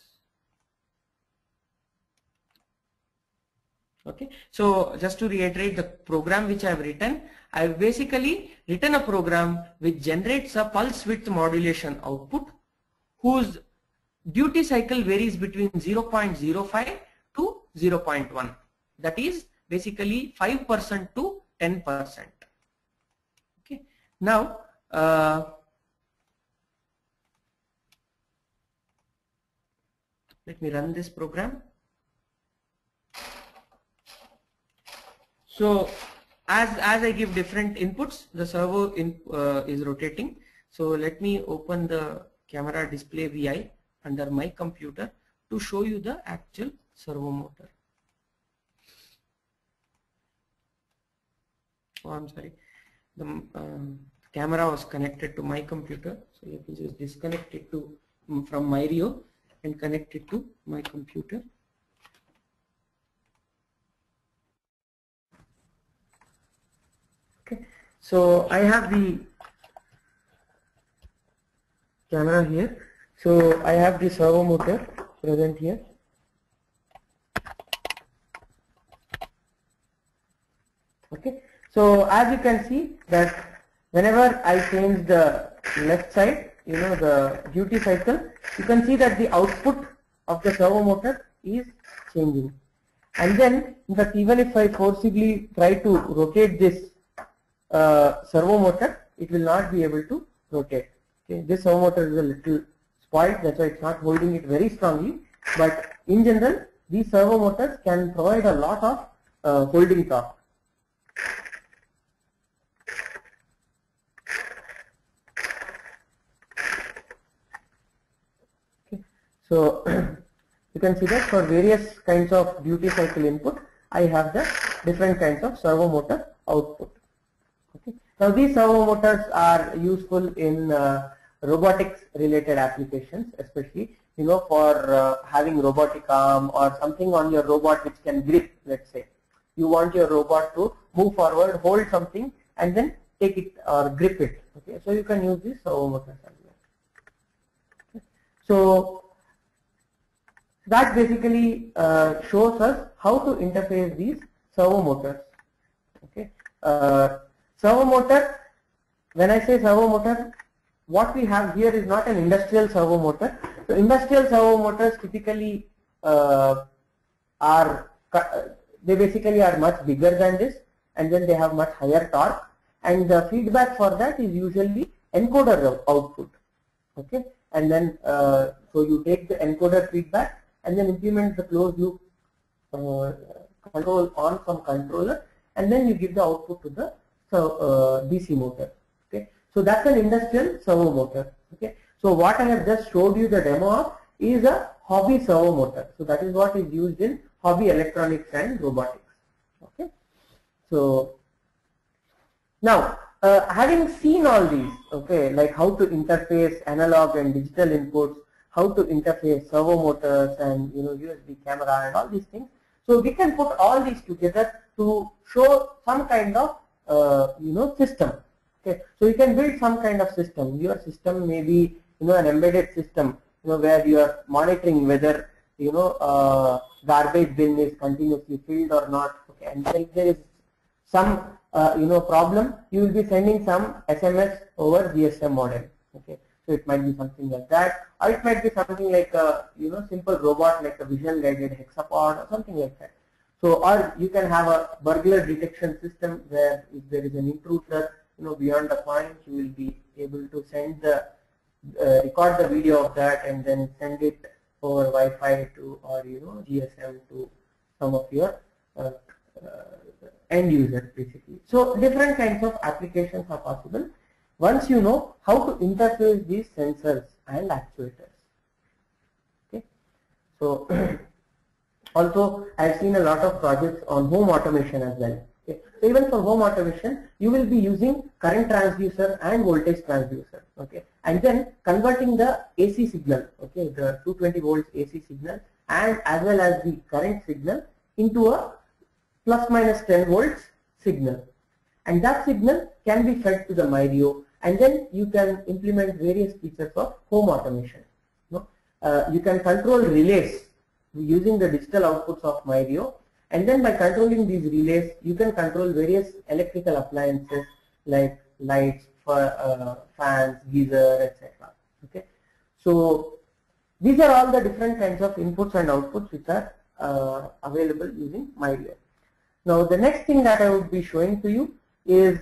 Okay. So just to reiterate the program which I have written, I have basically written a program which generates a pulse width modulation output whose duty cycle varies between 0.05 to 0.1. That is basically 5% to 10%. Okay. Now let me run this program. So as I give different inputs, the servo is rotating. So let me open the camera display VI under my computer to show you the actual servo motor. Oh, I'm sorry. The camera was connected to my computer, so let me just disconnect it from myRIO and connect it to my computer. Okay, so I have the camera here. So I have the servo motor present here. Okay, so as you can see that whenever I change the left side, the duty cycle, you can see that the output of the servo motor is changing. And then, in fact, even if I forcibly try to rotate this servo motor, it will not be able to rotate. Okay, this servo motor is a little spoiled, that's why it's not holding it very strongly. But in general, these servo motors can provide a lot of holding torque. Okay. So you can see that for various kinds of duty cycle input, I have the different kinds of servo motor output. Okay. Now these servo motors are useful in robotics related applications, especially for having robotic arm or something on your robot which can grip. Let's say you want your robot to move forward, hold something, and then take it or grip it. Okay, so you can use these servo motors as well. Okay. So that basically shows us how to interface these servo motors. Okay, servo motor. When I say servo motor, what we have here is not an industrial servo motor. So industrial servo motors typically they basically are much bigger than this, and then they have much higher torque, and the feedback for that is usually encoder output. Okay, and then so you take the encoder feedback and then implement the closed loop control on some controller, and then you give the output to the DC motor. Okay, so that's an industrial servo motor. Okay, so what I have just showed you the demo of is a hobby servo motor. So that is what is used in hobby electronics and robotics. Okay, so now having seen all these, okay, like how to interface analog and digital inputs, how to interface servo motors and USB camera and all these things, so we can put all these together to show some kind of system. Okay, so you can build some kind of system. Your system may be an embedded system, where you are monitoring whether garbage bin is continuously filled or not. Okay, and if there is some problem, you will be sending some SMS over GSM modem. Okay, so it might be something like that, or it might be something like a simple robot like a vision guided hexapod or something like that. So, or you can have a burglar detection system where if there is an intruder beyond the point, you will be able to send the record the video of that and then send it over Wi-Fi to or GSM to some of your end users basically. So different kinds of applications are possible once you know how to interface these sensors and actuators. Okay, so also I've seen a lot of projects on home automation as well. Okay, so even for home automation, you will be using current transducer and voltage transducer. Okay, and then converting the AC signal, okay, the 220 volts AC signal, and as well as the current signal into a plus minus 10 volts signal, and that signal can be fed to the myRIO, and then you can implement various features of home automation. You can control relays using the digital outputs of myRIO, and then by controlling these relays, you can control various electrical appliances like lights, fans, geyser, etc. Okay, so these are all the different kinds of inputs and outputs which are available using myRIO. Now the next thing that I would be showing to you is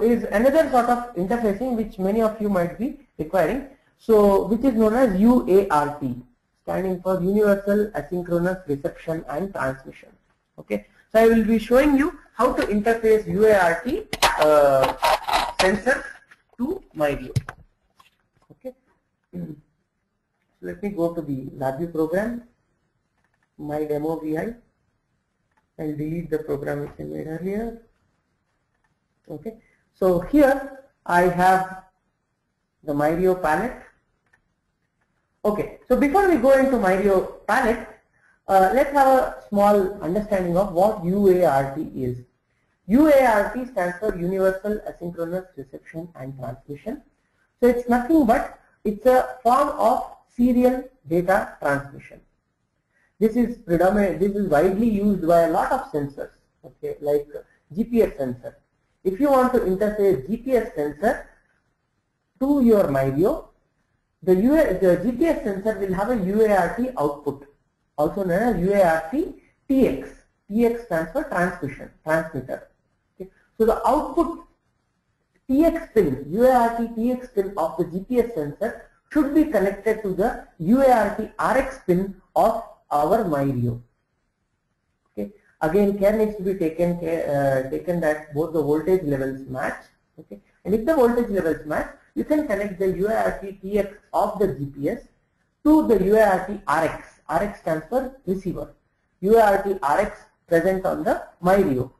is another sort of interfacing which many of you might be requiring. So which is known as UART, standing for Universal Asynchronous Reception and Transmission. Okay, so I will be showing you how to interface UART sensor to myRIO. Okay, so let me go to the LabVIEW program, my demo VI, and delete the program which I made earlier. Okay, so here I have the myRIO palette. Okay, so before we go into myRIO palette, let's have a small understanding of what UART is. UART stands for Universal Asynchronous Reception and Transmission. So it's nothing but it's a form of serial data transmission. This is widely used by a lot of sensors, okay, like GPS sensor. If you want to interface GPS sensor to your myRIO, the GPS sensor will have a UART output, also known as UART TX. TX stands for transmitter. Okay. So the output TX pin, UART TX pin of the GPS sensor should be connected to the UART RX pin of our myRIO. Okay. Again, care needs to be taken that both the voltage levels match. Okay. And if the voltage levels match, you can connect the UART TX of the GPS to the UART RX. RX stands for receiver. UART RX present on the myRIO.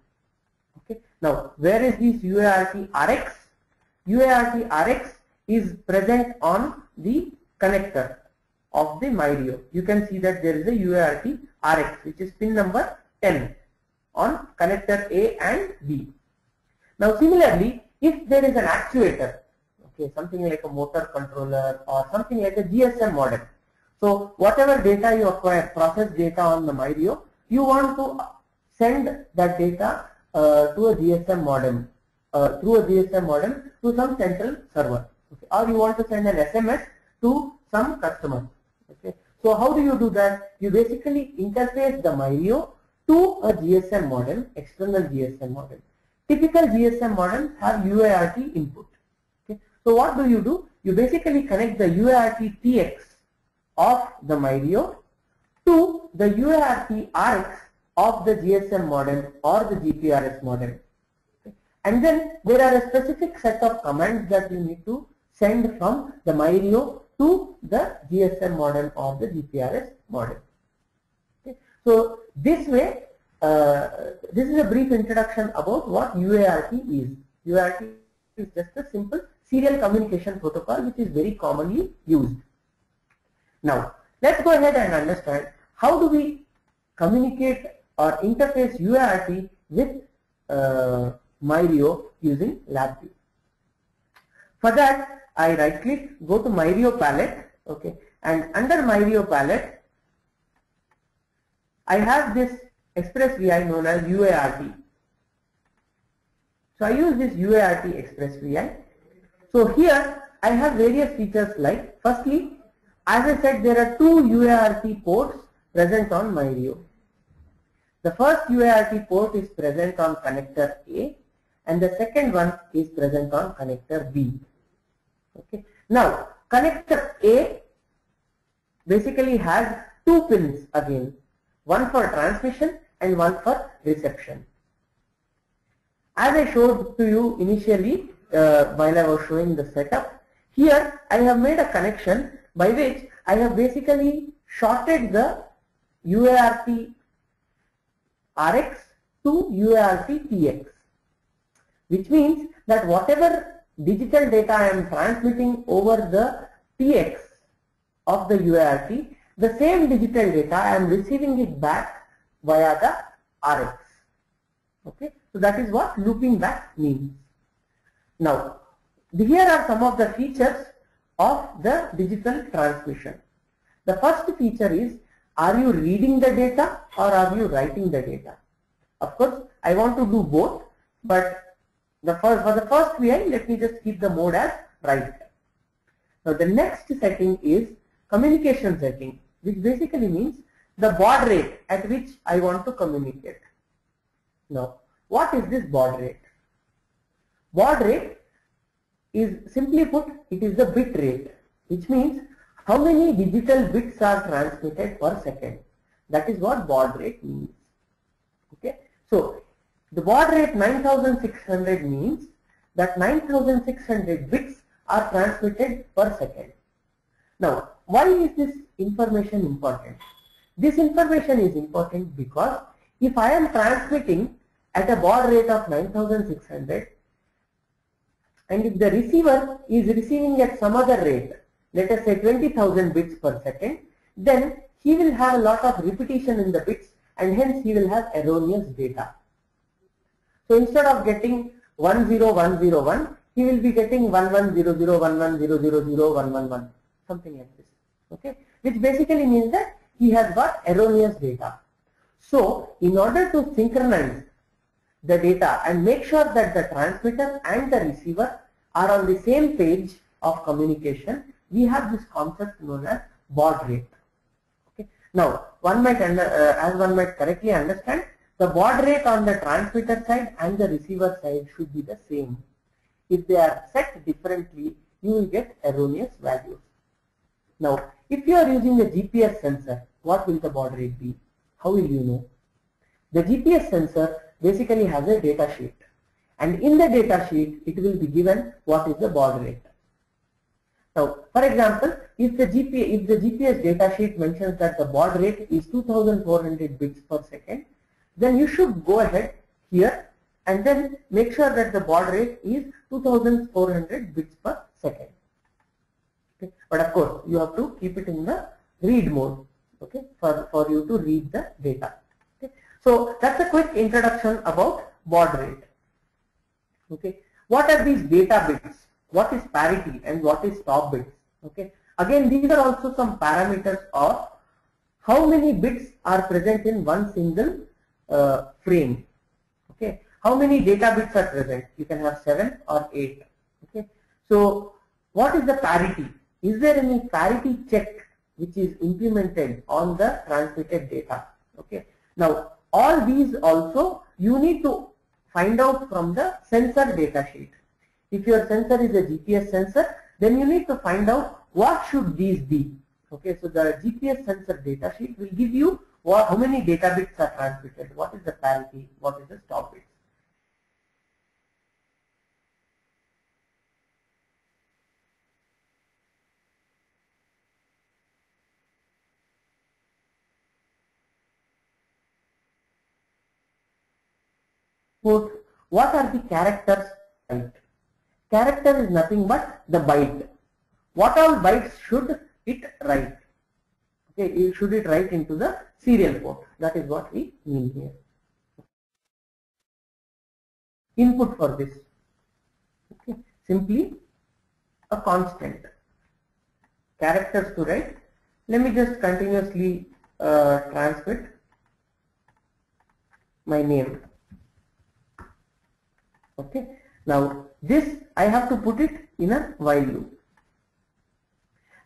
Okay. Now, where is this UART RX? UART RX is present on the connector of the myRIO. You can see that there is a UART RX, which is pin number 10 on connector A and B. Now, similarly, if there is an actuator, okay, something like a motor controller or something like a GSM modem. So whatever data you acquire, process data on the myRIO, you want to send that data to a GSM modem, through a GSM modem to some central server, okay, or you want to send an SMS to some customer. Okay. So how do you do that? You basically interface the myRIO to a GSM modem, external GSM modem. Typical GSM modems have UART input. Okay. So what do? You basically connect the UART TX of the myRIO to the UART RX of the GSM modem or the GPRS modem. Okay. And then there are a specific set of commands that you need to send from the myRIO to the GSM modem or the GPRS modem. Okay. So this way, this is a brief introduction about what UART is. UART is just a simple serial communication protocol which is very commonly used. Now, let's go ahead and understand how do we communicate or interface UART with myRIO using LabVIEW. For that, I right click, go to myRIO palette, okay, and under myRIO palette, I have this express VI known as UART. So I use this UART express VI. So here I have various features like, firstly, as I said, there are two UART ports present on myRIO. The first UART port is present on connector A and the second one is present on connector B. Okay. Now, connector A basically has two pins again, one for transmission and one for reception. As I showed to you initially while I was showing the setup, here I have made a connection by which I have basically shorted the UART RX to UART TX, which means that whatever digital data I am transmitting over the TX of the UART, the same digital data I am receiving it back via the RX. Okay, so that is what looping back means. Now, here are some of the features of the digital transmission. The first feature is, are you reading the data or are you writing the data? Of course, I want to do both, but for the first VI, let me just keep the mode as write. Now the next setting is communication setting, which basically means the baud rate at which I want to communicate. Now, what is this baud rate? Baud rate is, simply put, it is the bit rate, which means how many digital bits are transmitted per second. That is what baud rate means. Okay, so the baud rate 9600 means that 9600 bits are transmitted per second. Now, why is this information important? This information is important because if I am transmitting at a baud rate of 9600 and if the receiver is receiving at some other rate, let us say 20,000 bits per second, then he will have a lot of repetition in the bits and hence he will have erroneous data. So instead of getting 10101, he will be getting 110011000111, something like this. Okay, which basically means that he has got erroneous data. So in order to synchronize the data and make sure that the transmitter and the receiver are on the same page of communication, we have this concept known as baud rate. Okay. Now, as one might correctly understand, the baud rate on the transmitter side and the receiver side should be the same. If they are set differently, you will get erroneous values. Now, if you are using a GPS sensor, what will the baud rate be? How will you know? The GPS sensor basically has a data sheet, and in the data sheet it will be given what is the baud rate. Now, for example, if the GPS data sheet mentions that the baud rate is 2400 bits per second, then you should go ahead here and then make sure that the baud rate is 2400 bits per second. Okay. But of course, you have to keep it in the read mode, okay, for you to read the data. Okay. So that's a quick introduction about baud rate. Okay. What are these data bits? What is parity and what is stop bits? Okay. Again, these are also some parameters of how many bits are present in one single frame. Okay. How many data bits are present? You can have 7 or 8. Okay. So what is the parity? Is there any parity check which is implemented on the transmitted data? Okay. Now all these also you need to find out from the sensor data sheet. If your sensor is a GPS sensor, then you need to find out what should these be. Okay, so the GPS sensor data sheet will give you how many data bits are transmitted, what is the parity, what is the stop bits. What are the characters? Character is nothing but the byte. What all bytes should it write? Okay, should it write into the serial port? That is what we mean here. Input for this, okay, simply a constant. Characters to write. Let me just continuously transmit my name. Okay. Now this I have to put it in a while loop.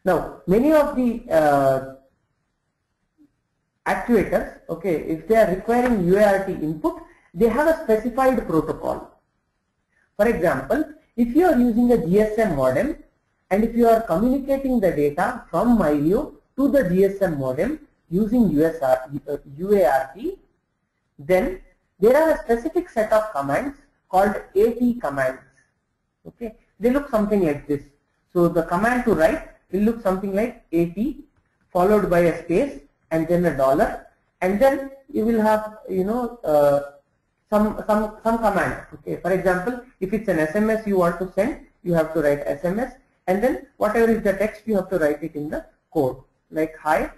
Now many of the actuators, okay, if they are requiring UART input, they have a specified protocol. For example, if you are using a GSM modem and if you are communicating the data from myRIO to the GSM modem using UART, then there are a specific set of commands called AT commands. Okay, they look something like this. So the command to write will look something like AT followed by a space and then a dollar, and then you will have, you know, some command. Okay, for example, if it's an SMS you want to send, you have to write SMS, and then whatever is the text you have to write it in the code, like hi,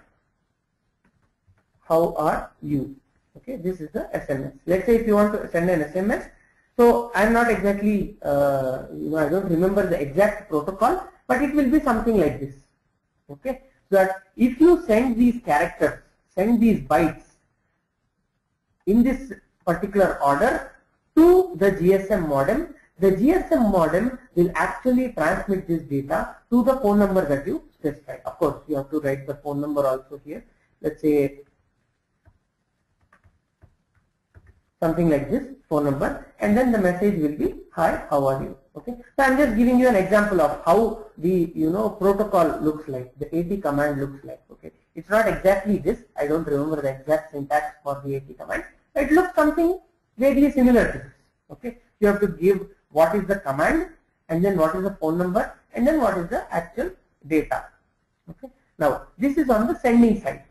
how are you? Okay, this is the SMS. Let's say if you want to send an SMS, so I am not exactly, you know, I don't remember the exact protocol, but it will be something like this. Okay, so that if you send these characters, send these bytes in this particular order to the GSM modem, the GSM modem will actually transmit this data to the phone number that you specify. Of course, you have to write the phone number also here. Let's say something like this, phone number, and then the message will be hi, how are you? Okay, so I'm just giving you an example of how the, you know, protocol looks like, the AT command looks like. Okay, it's not exactly this. I don't remember the exact syntax for the AT command. It looks something vaguely similar to this. Okay, you have to give what is the command, and then what is the phone number, and then what is the actual data. Okay, now this is on the sending side.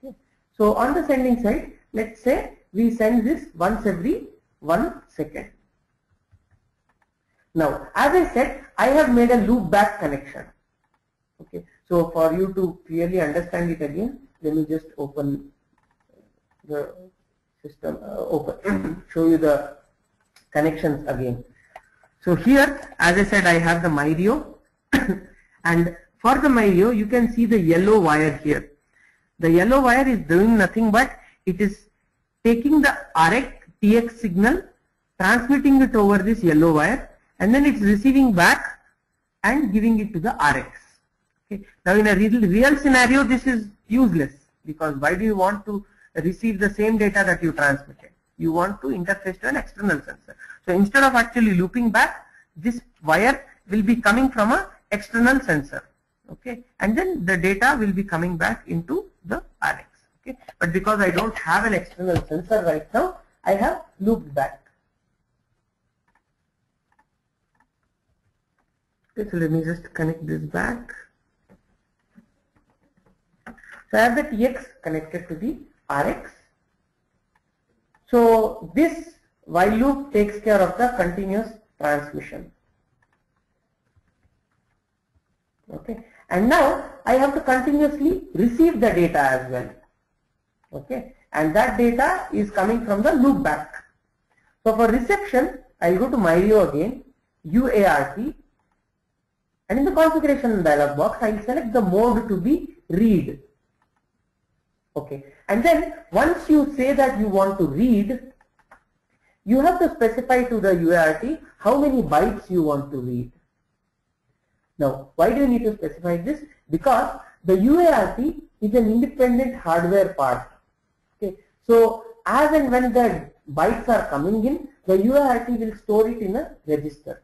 Okay, so on the sending side, let's say we send this once every 1 second. Now, as I said, I have made a loop back connection. Okay, so for you to clearly understand it again, let me just open the system, show you the connections again. So here, as I said, I have the myRIO and for the myRIO you can see the yellow wire here. The yellow wire is doing nothing but it is taking the RX TX signal, transmitting it over this yellow wire, and then it's receiving back and giving it to the RX. Okay. Now in a real scenario this is useless, because why do you want to receive the same data that you transmitted? You want to interface to an external sensor. So instead of actually looping back, this wire will be coming from an external sensor. Okay, and then the data will be coming back into the RX. Okay, but because I don't have an external sensor right now, I have looped back. Okay, so let me just connect this back. So I have the TX connected to the RX. So this while loop takes care of the continuous transmission. Okay, and now I have to continuously receive the data as well. Okay, and that data is coming from the loop back. So for reception, I'll go to myRIO again, UART, and in the configuration dialog box, I'll select the mode to be read. Okay, and then once you say that you want to read, you have to specify to the UART how many bytes you want to read. Now, why do you need to specify this? Because the UART is an independent hardware part. Okay, so as and when the bytes are coming in, the UART will store it in a register.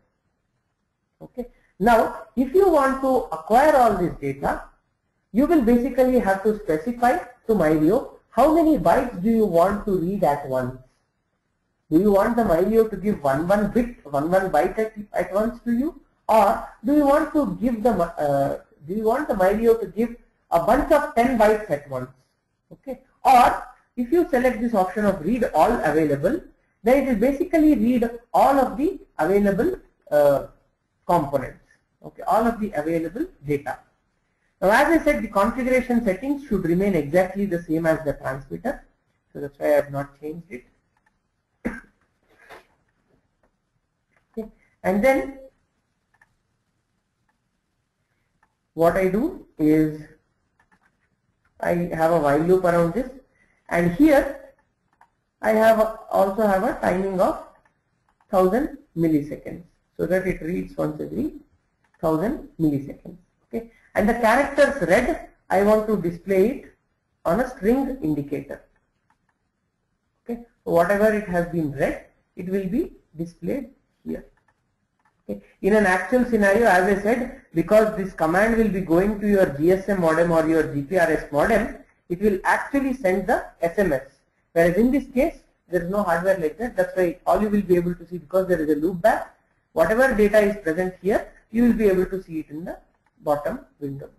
Okay, now if you want to acquire all this data, you will basically have to specify to myRIO how many bytes do you want to read at once. Do you want the myRIO to give one byte at once to you, or do you want to give the myRIO to give a bunch of 10 bytes at once? Okay, or if you select this option of read all available, then it will basically read all of the available components. Okay, all of the available data. Now, as I said, the configuration settings should remain exactly the same as the transmitter, so that's why I have not changed it. Okay, and then what I do is I have a while loop around this, and here I also have a timing of 1000 milliseconds, so that it reads once every 1000 milliseconds. Okay, and the characters read, I want to display it on a string indicator. Okay, so whatever it has been read, it will be displayed here. Okay. In an actual scenario, as I said, because this command will be going to your GSM modem or your GPRS modem, it will actually send the SMS. Whereas in this case, there is no hardware like that. That's why all you will be able to see, because there is a loop back, whatever data is present here, you will be able to see it in the bottom window.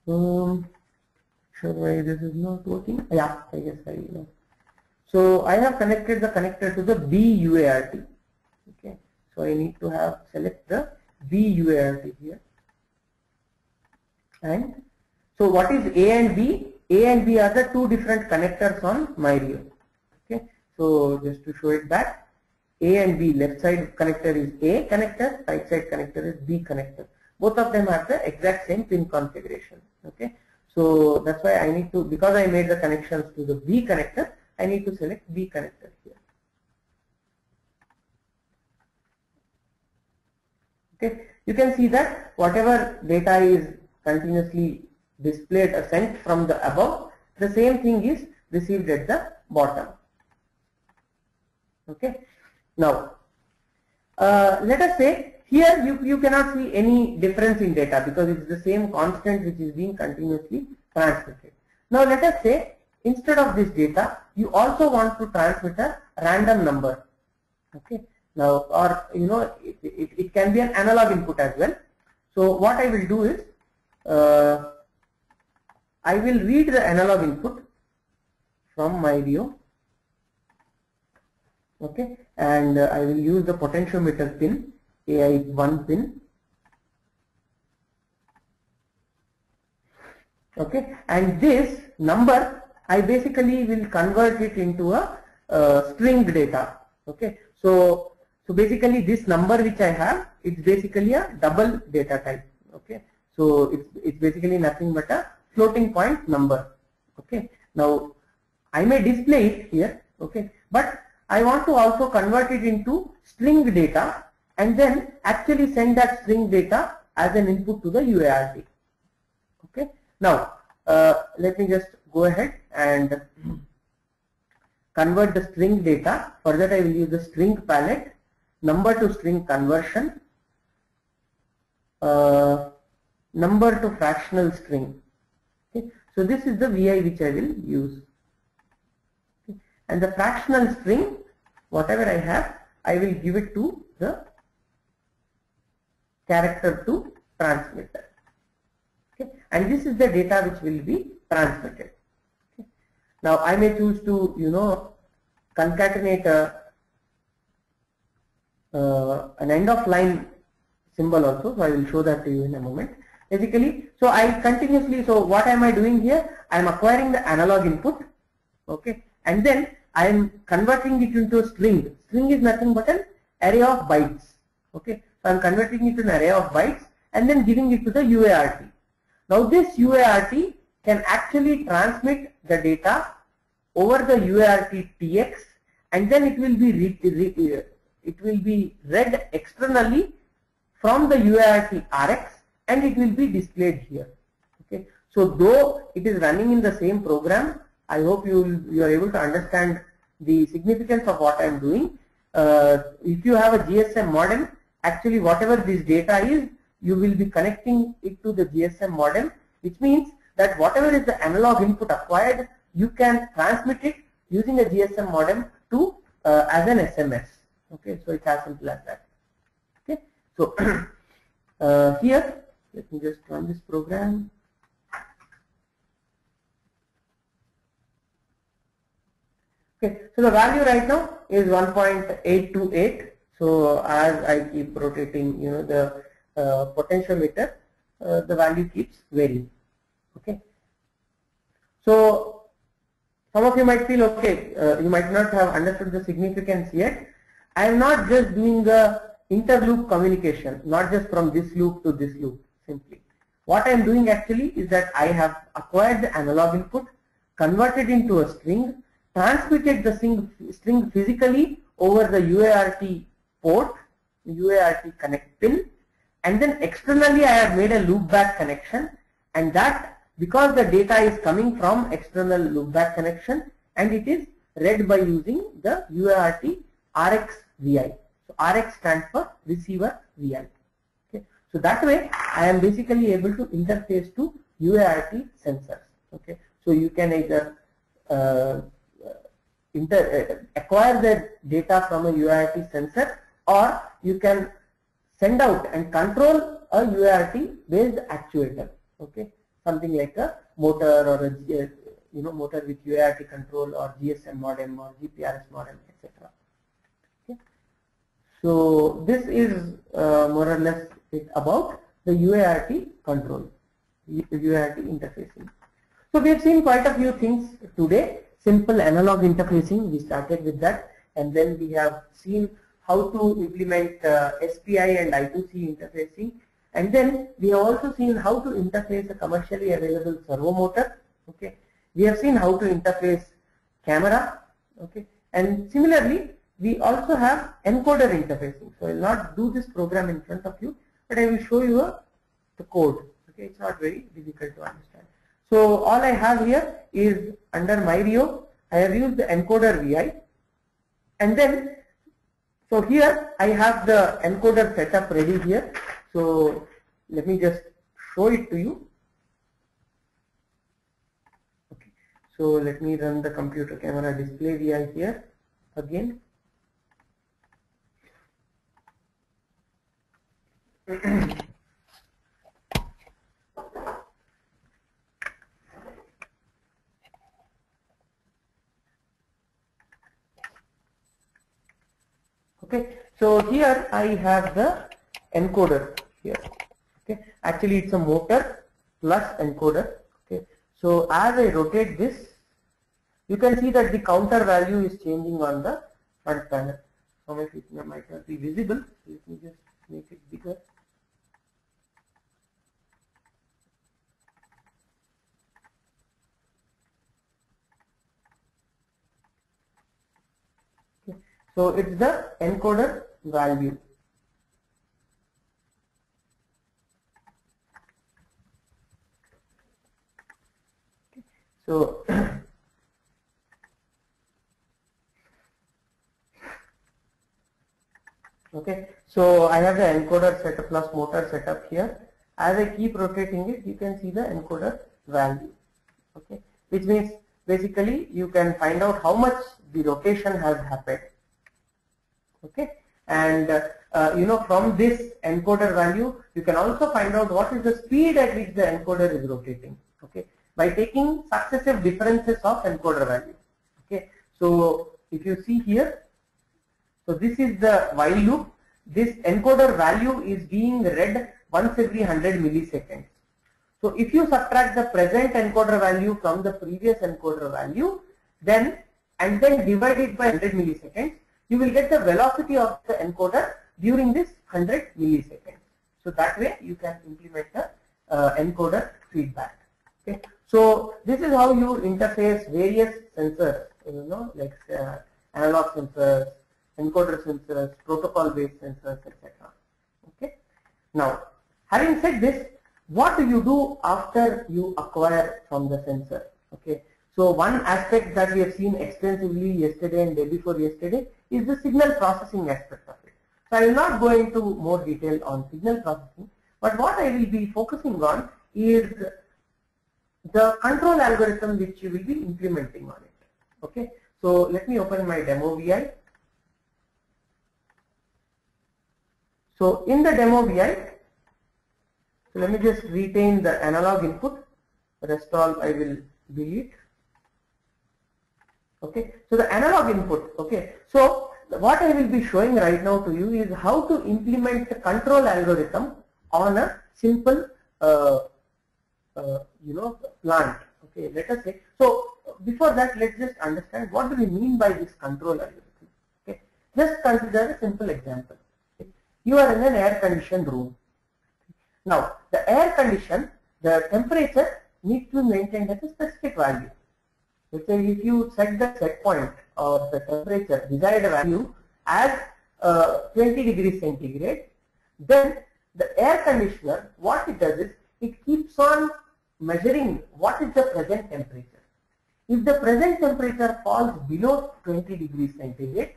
Sure, why this is not working? Yeah, I guess I know. So I have connected the connector to the B UART. Okay, so I need to select the B UART here. And so what is A and B? A and B are the two different connectors on myRIO. Okay, so just to show it back, A and B, left side connector is A connector, right side connector is B connector. Both of them have the exact same pin configuration. Okay, so that's why I need to, because I made the connections to the B connector, I need to select B connector here. Okay, you can see that whatever data is continuously displayed or sent from the above, the same thing is received at the bottom. Okay, now let us say here you cannot see any difference in data, because it's the same constant which is being continuously transmitted. Now let us say instead of this data, you also want to transmit a random number. Okay, now, or it can be an analog input as well. So what I will do is I will read the analog input from myRIO. Okay, and I will use the potentiometer pin, AI1 pin. Okay, and this number I basically will convert it into a string data. Okay, so basically this number which I have, it's basically a double data type. Okay, so it's basically nothing but a floating point number. Okay, now I may display it here. Okay, but I want to also convert it into string data and then actually send that string data as an input to the UART. Okay, now let me just go ahead and convert the string data. For that I will use the string palette, number to string conversion, number to fractional string. Okay, so this is the VI which I will use. Okay. And the fractional string, whatever I have, I will give it to the character to transmitter. Okay. And this is the data which will be transmitted. Okay. Now I may choose to concatenate an end of line symbol also, so I will show that to you in a moment. Basically, so I continuously, so what am I doing here? I am acquiring the analog input, okay, and then I am converting it into a string. String is nothing but an array of bytes. Okay, so I am converting it to an array of bytes and then giving it to the UART. Now this UART can actually transmit the data over the UART TX, and then it will be read externally from the UART RX, and it will be displayed here. Okay, so though it is running in the same program, I hope you are able to understand the significance of what I am doing. If you have a GSM modem, actually whatever this data is, you will be connecting it to the GSM modem, which means that whatever is the analog input acquired, you can transmit it using a GSM modem to as an SMS. Okay, so it's as simple as that. Okay, so here let me just run this program. Okay, so the value right now is 1.828. So as I keep rotating, the potentiometer, the value keeps varying. Okay, so some of you might feel, okay, you might not have understood the significance yet. I am not just doing the interloop communication, not just from this loop to this loop. Simply, what I am doing actually is that I have acquired the analog input, converted into a string, transmitted the string physically over the UART port, UART connect pin, and then externally I have made a loopback connection, and that because the data is coming from external loopback connection, and it is read by using the UART RX VI. So RX stands for receiver VI. Okay. So that way I am basically able to interface to UART sensors. Okay. So you can either acquire the data from a UART sensor, or you can send out and control a UART based actuator. Okay, something like a motor or a motor with UART control, or GSM modem or GPRS modem, etc. Okay, so this is more or less it about the UART control, UART interfacing. So we have seen quite a few things today. Simple analog interfacing, we started with that, and then we have seen how to implement SPI and I2C interfacing, and then we have also seen how to interface a commercially available servo motor. Okay, we have seen how to interface camera. Okay, and similarly we also have encoder interfacing. So I will not do this program in front of you, but I will show you the code. Okay, it's not very difficult to understand. So all I have here is under myRIO, I have used the encoder VI, and then so here I have the encoder setup ready here. So let me just show it to you. Okay, so let me run the computer camera display VI here again. So here I have the encoder here. Okay, actually it's a motor plus encoder. Okay, so as I rotate this, you can see that the counter value is changing on the front panel. Some of it might not be visible. Let me just make it bigger. Okay. So it's the encoder value. Okay. So okay, so I have the encoder setup plus motor setup here. As I keep rotating it, you can see the encoder value. Okay, which means basically you can find out how much the rotation has happened. Okay, and from this encoder value, you can also find out what is the speed at which the encoder is rotating. Okay, by taking successive differences of encoder value. Okay, so if you see here. So this is the while loop. This encoder value is being read once every 100 milliseconds. So if you subtract the present encoder value from the previous encoder value, then divide it by 100 milliseconds, you will get the velocity of the encoder during this 100 milliseconds. So that way you can implement the encoder feedback. Okay. So this is how you interface various sensors, like analog sensors, encoder sensors, protocol based sensors, etc. Okay. Now, having said this, what do you do after you acquire from the sensor? Okay. So one aspect that we have seen extensively yesterday and day before yesterday is the signal processing aspect of it. So I will not go into more detail on signal processing, but what I will be focusing on is the control algorithm which you will be implementing on it. Okay. So let me open my demo VI. So in the demo VI, so let me just retain the analog input, rest all I will delete. Okay, so the analog input, okay, so what I will be showing right now to you is how to implement the control algorithm on a simple plant. Okay, let us say, so before that let's just understand what do we mean by this control algorithm. Okay, just consider a simple example. You are in an air conditioned room. Now the air condition, the temperature needs to be maintained at a specific value. Let's say if you set the set point or the temperature desired value as 20 degrees centigrade, then the air conditioner, what it does is it keeps on measuring what is the present temperature. If the present temperature falls below 20 degrees centigrade,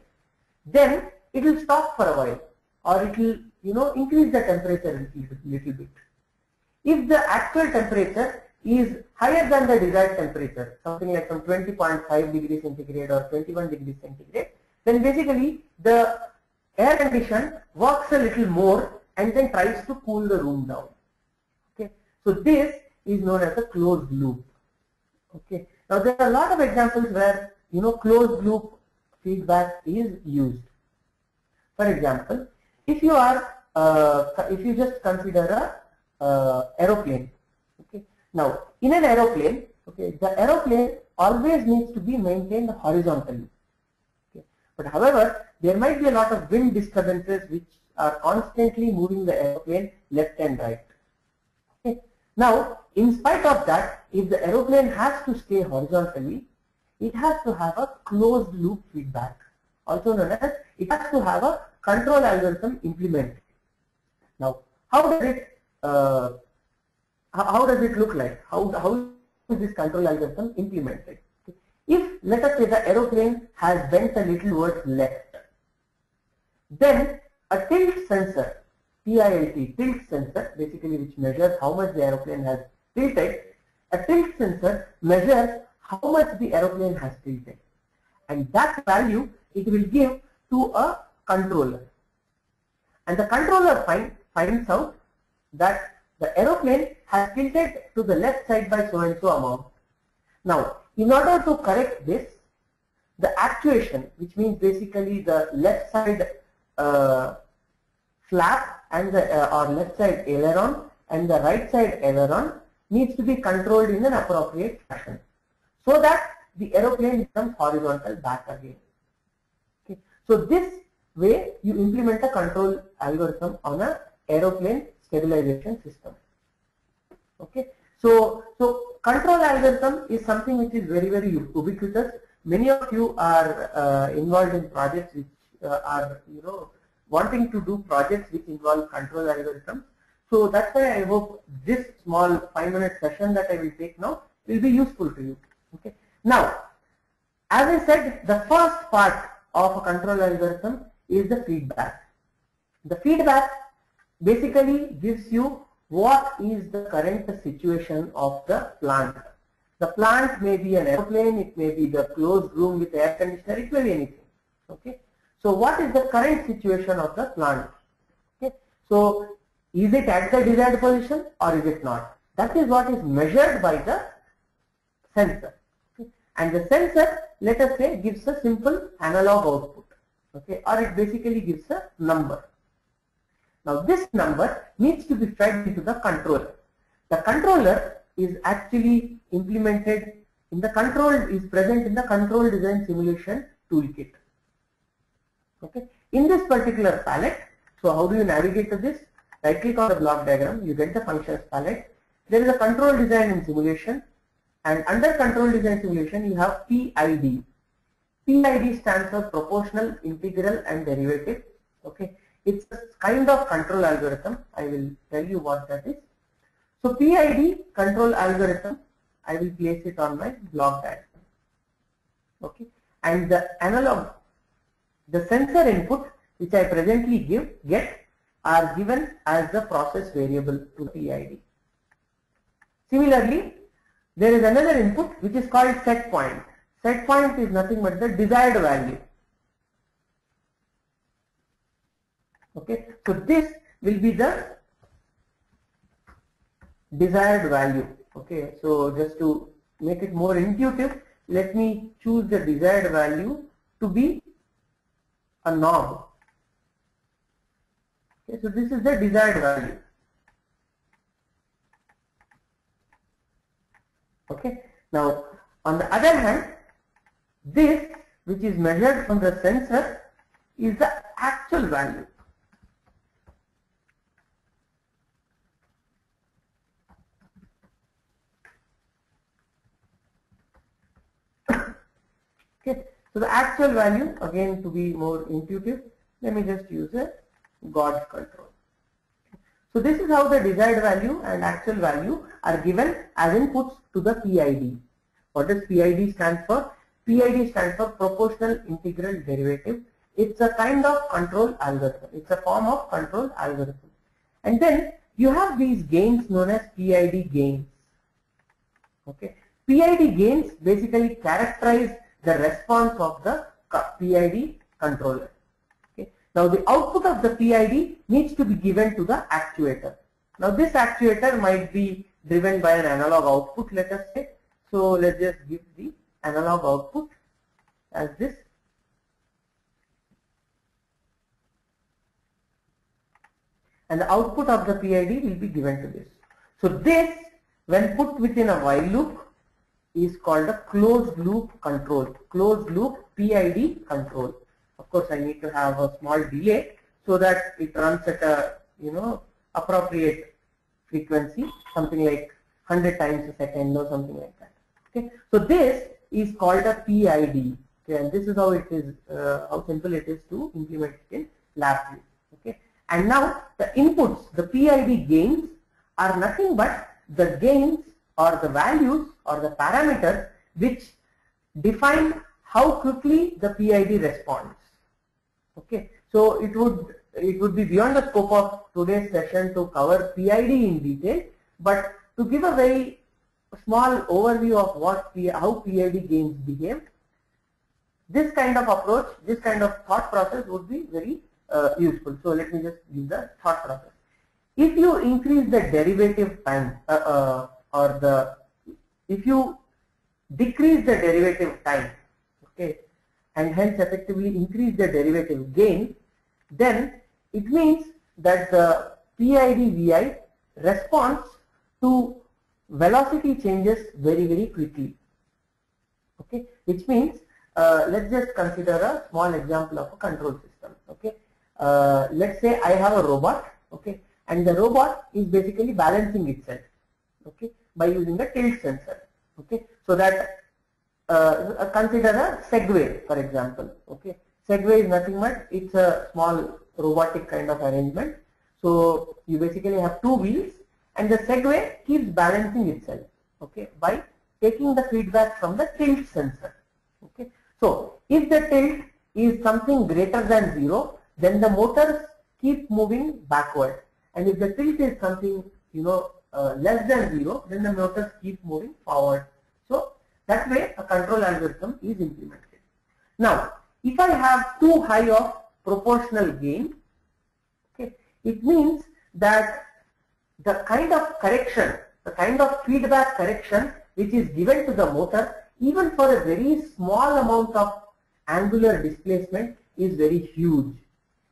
then it will stop for a while, or it will increase the temperature a little bit. If the actual temperature is higher than the desired temperature, something like from 20.5 degrees centigrade or 21 degrees centigrade, then basically the air condition works a little more and then tries to cool the room down. Okay, so this is known as a closed loop. Okay, now there are a lot of examples where closed loop feedback is used. For example, if you are if you just consider a aeroplane. Okay, now in an aeroplane, okay, the aeroplane always needs to be maintained horizontally. Okay, but however, there might be a lot of wind disturbances which are constantly moving the aeroplane left and right. Okay, now in spite of that, if the aeroplane has to stay horizontally, it has to have a closed loop feedback, also known as it has to have a control algorithm implemented. Now, how does it look like? How is this control algorithm implemented? Okay. If let us say the aeroplane has bent a little towards left, then a tilt sensor, TILT, tilt sensor, basically which measures how much the aeroplane has tilted, a tilt sensor measures how much the aeroplane has tilted, and that value it will give to a controller, and the controller finds out that the aeroplane has tilted to the left side by so and so amount. Now, in order to correct this, the actuation, which means basically the left side flap and the or left side aileron and the right side aileron needs to be controlled in an appropriate fashion, so that the aeroplane becomes horizontal back again. Okay. So this way you implement a control algorithm on a aeroplane stabilization system. Okay. So control algorithm is something which is very, very ubiquitous. Many of you are involved in projects which are, wanting to do projects which involve control algorithms. So that's why I hope this small 5-minute session that I will take now will be useful to you. Okay. Now, as I said, the first part of a control algorithm is the feedback. The feedback basically gives you what is the current situation of the plant. The plant may be an airplane, it may be the closed room with air conditioner, it may be anything. Okay. So what is the current situation of the plant? Okay. So is it at the desired position or is it not? That is what is measured by the sensor. Okay. And the sensor, let us say, gives a simple analog output. Okay. Or it basically gives a number. Now this number needs to be fed into the controller. The controller is actually implemented in the control, is present in the control design simulation toolkit. Okay. In this particular palette, so how do you navigate to this? Right click on the block diagram, you get the functions palette. There is a control design and simulation, and under control design simulation you have PID. PID stands for proportional, integral and derivative. Okay. It's a kind of control algorithm. I will tell you what that is. So PID control algorithm, I will place it on my block diagram. Okay. And the analog, the sensor input which I presently get are given as the process variable to PID. Similarly, there is another input which is called set point. Set point is nothing but the desired value. Okay. So this will be the desired value. Okay. So just to make it more intuitive, let me choose the desired value to be a knob. Okay. So this is the desired value. Okay. Now on the other hand, this which is measured from the sensor is the actual value. Okay. So the actual value, again to be more intuitive, let me just use a God's control. So this is how the desired value and actual value are given as inputs to the PID. What does PID stand for? PID stands for proportional integral derivative. It's a kind of control algorithm. It's a form of control algorithm. And then you have these gains known as PID gains. Okay. PID gains basically characterize the response of the PID controller. Okay. Now the output of the PID needs to be given to the actuator. Now this actuator might be driven by an analog output, let us say. So let's just give the analog output as this. And the output of the PID will be given to this. So this, when put within a while loop, is called a closed loop control, closed loop PID control. Of course, I need to have a small delay so that it runs at a appropriate frequency, something like 100 times a second or something like that. Okay, so this is called a PID. Okay, and this is how it is, how simple it is to implement it in lab view. Okay, and now the inputs, the PID gains, are nothing but the gains or the values or the parameters which define how quickly the PID responds. Okay, so it would be beyond the scope of today's session to cover PID in detail, but to give a very small overview of how PID gains behave, this kind of approach, this kind of thought process would be very useful. So let me just give the thought process. If you increase the derivative time if you decrease the derivative time, okay, and hence effectively increase the derivative gain, then it means that the PID VI responds to velocity changes very quickly. Okay, which means let's just consider a small example of a control system. Okay, let's say I have a robot. Okay, and the robot is basically balancing itself. Okay, by using the tilt sensor. Okay, so that consider a Segway, for example. Okay, Segway is nothing but it's a small robotic kind of arrangement. So you basically have two wheels, and the Segway keeps balancing itself. Okay, by taking the feedback from the tilt sensor. Okay, so if the tilt is something greater than 0, then the motors keep moving backward, and if the tilt is something less than 0, then the motors keep moving forward. So that way a control algorithm is implemented. Now, if I have too high of proportional gain, okay, it means that the kind of correction, the kind of feedback correction which is given to the motor, even for a very small amount of angular displacement, is very huge.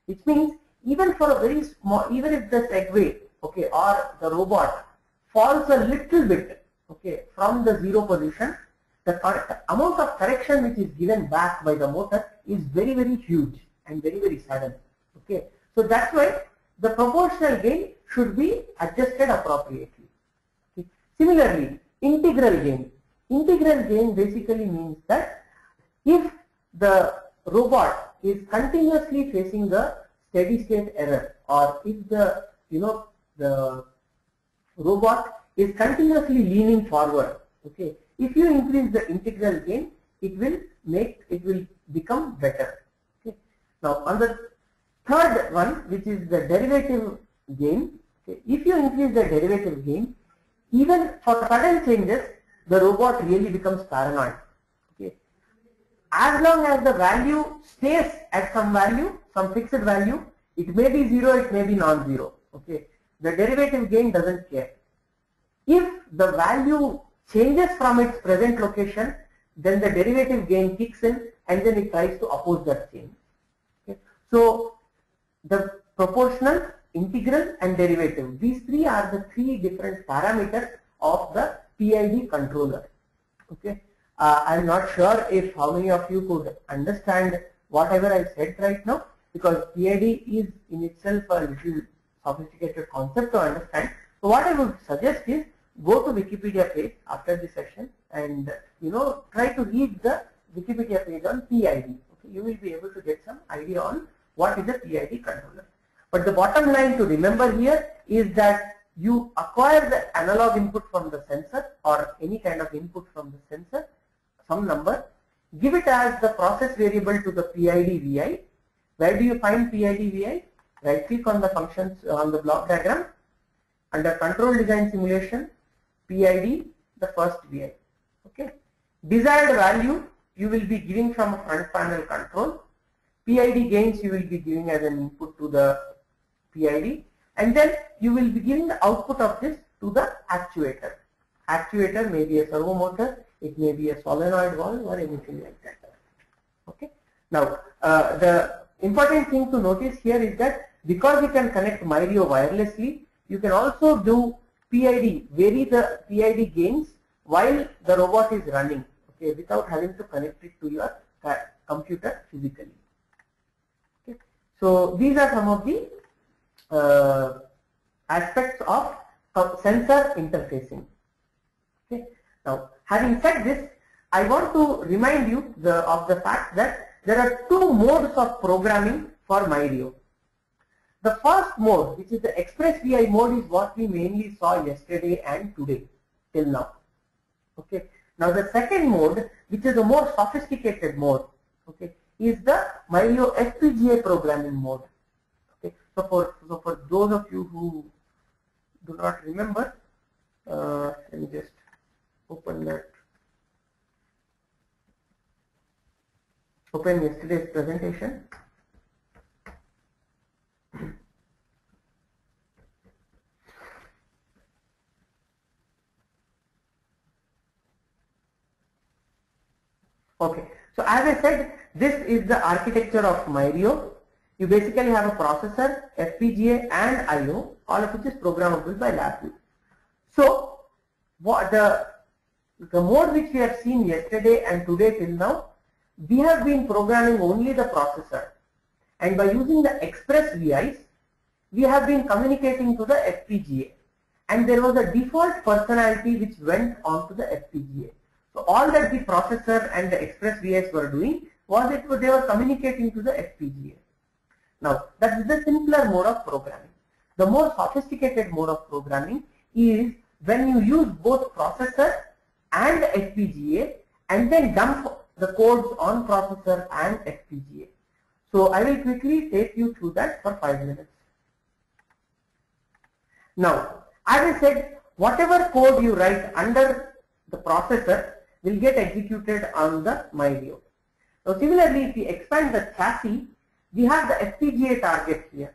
Which means even for a very small, even if the Segway, okay, or the robot falls a little bit, okay, from the 0 position, the amount of correction which is given back by the motor is very huge and very sudden. Okay, so that's why the proportional gain should be adjusted appropriately. Okay. Similarly, integral gain. Integral gain basically means that if the robot is continuously facing the steady state error, or if the the robot is continuously leaning forward, okay, if you increase the integral gain, it will become better. Okay. Now on the third one, which is the derivative gain, okay, if you increase the derivative gain, even for sudden changes, the robot really becomes paranoid. Okay. As long as the value stays at some value, some fixed value, it may be 0, it may be non-zero. Okay. The derivative gain doesn't care. If the value changes from its present location, then the derivative gain kicks in, and then it tries to oppose that change. Okay. So the proportional, integral and derivative, these three are the three different parameters of the PID controller. Okay, I'm not sure if how many of you could understand whatever I said right now, because PID is in itself a little sophisticated concept to understand. So what I would suggest is go to Wikipedia page after this session and try to read the Wikipedia page on PID. Okay, you will be able to get some idea on what is a PID controller. But the bottom line to remember here is that you acquire the analog input from the sensor or any kind of input from the sensor, some number, give it as the process variable to the PID VI. Where do you find PID VI? Right click on the functions on the block diagram. Under control design simulation, PID, the first VI. Okay. Desired value you will be giving from a front panel control. PID gains you will be giving as an input to the PID, and then you will be giving the output of this to the actuator. Actuator may be a servo motor, it may be a solenoid valve or anything like that. Okay. Now the important thing to notice here is that because you can connect myRIO wirelessly, you can also do PID, vary the PID gains while the robot is running, okay, without having to connect it to your computer physically. Okay. So these are some of the aspects of sensor interfacing. Okay. Now, having said this, I want to remind you of the fact that there are two modes of programming for myRIO. The first mode, which is the Express VI mode, is what we mainly saw yesterday and today till now. Okay. Now the second mode, which is a more sophisticated mode, okay, is the myRIO FPGA programming mode. Okay. So for those of you who do not remember, let me just open yesterday's presentation. Okay, so as I said, this is the architecture of myRIO. You basically have a processor, FPGA and IO, all of which is programmable by LabVIEW. So what the mode which we have seen yesterday and today till now, we have been programming only the processor, and by using the express VIs, we have been communicating to the FPGA, and there was a default personality which went onto the FPGA. So all that the processor and the express VIs were doing was they were communicating to the FPGA. Now that is the simpler mode of programming. The more sophisticated mode of programming is when you use both processor and FPGA and then dump the codes on processor and FPGA. So I will quickly take you through that for 5 minutes. Now, as I said, whatever code you write under the processor will get executed on the myRIO. Now similarly, if we expand the chassis, we have the FPGA target here.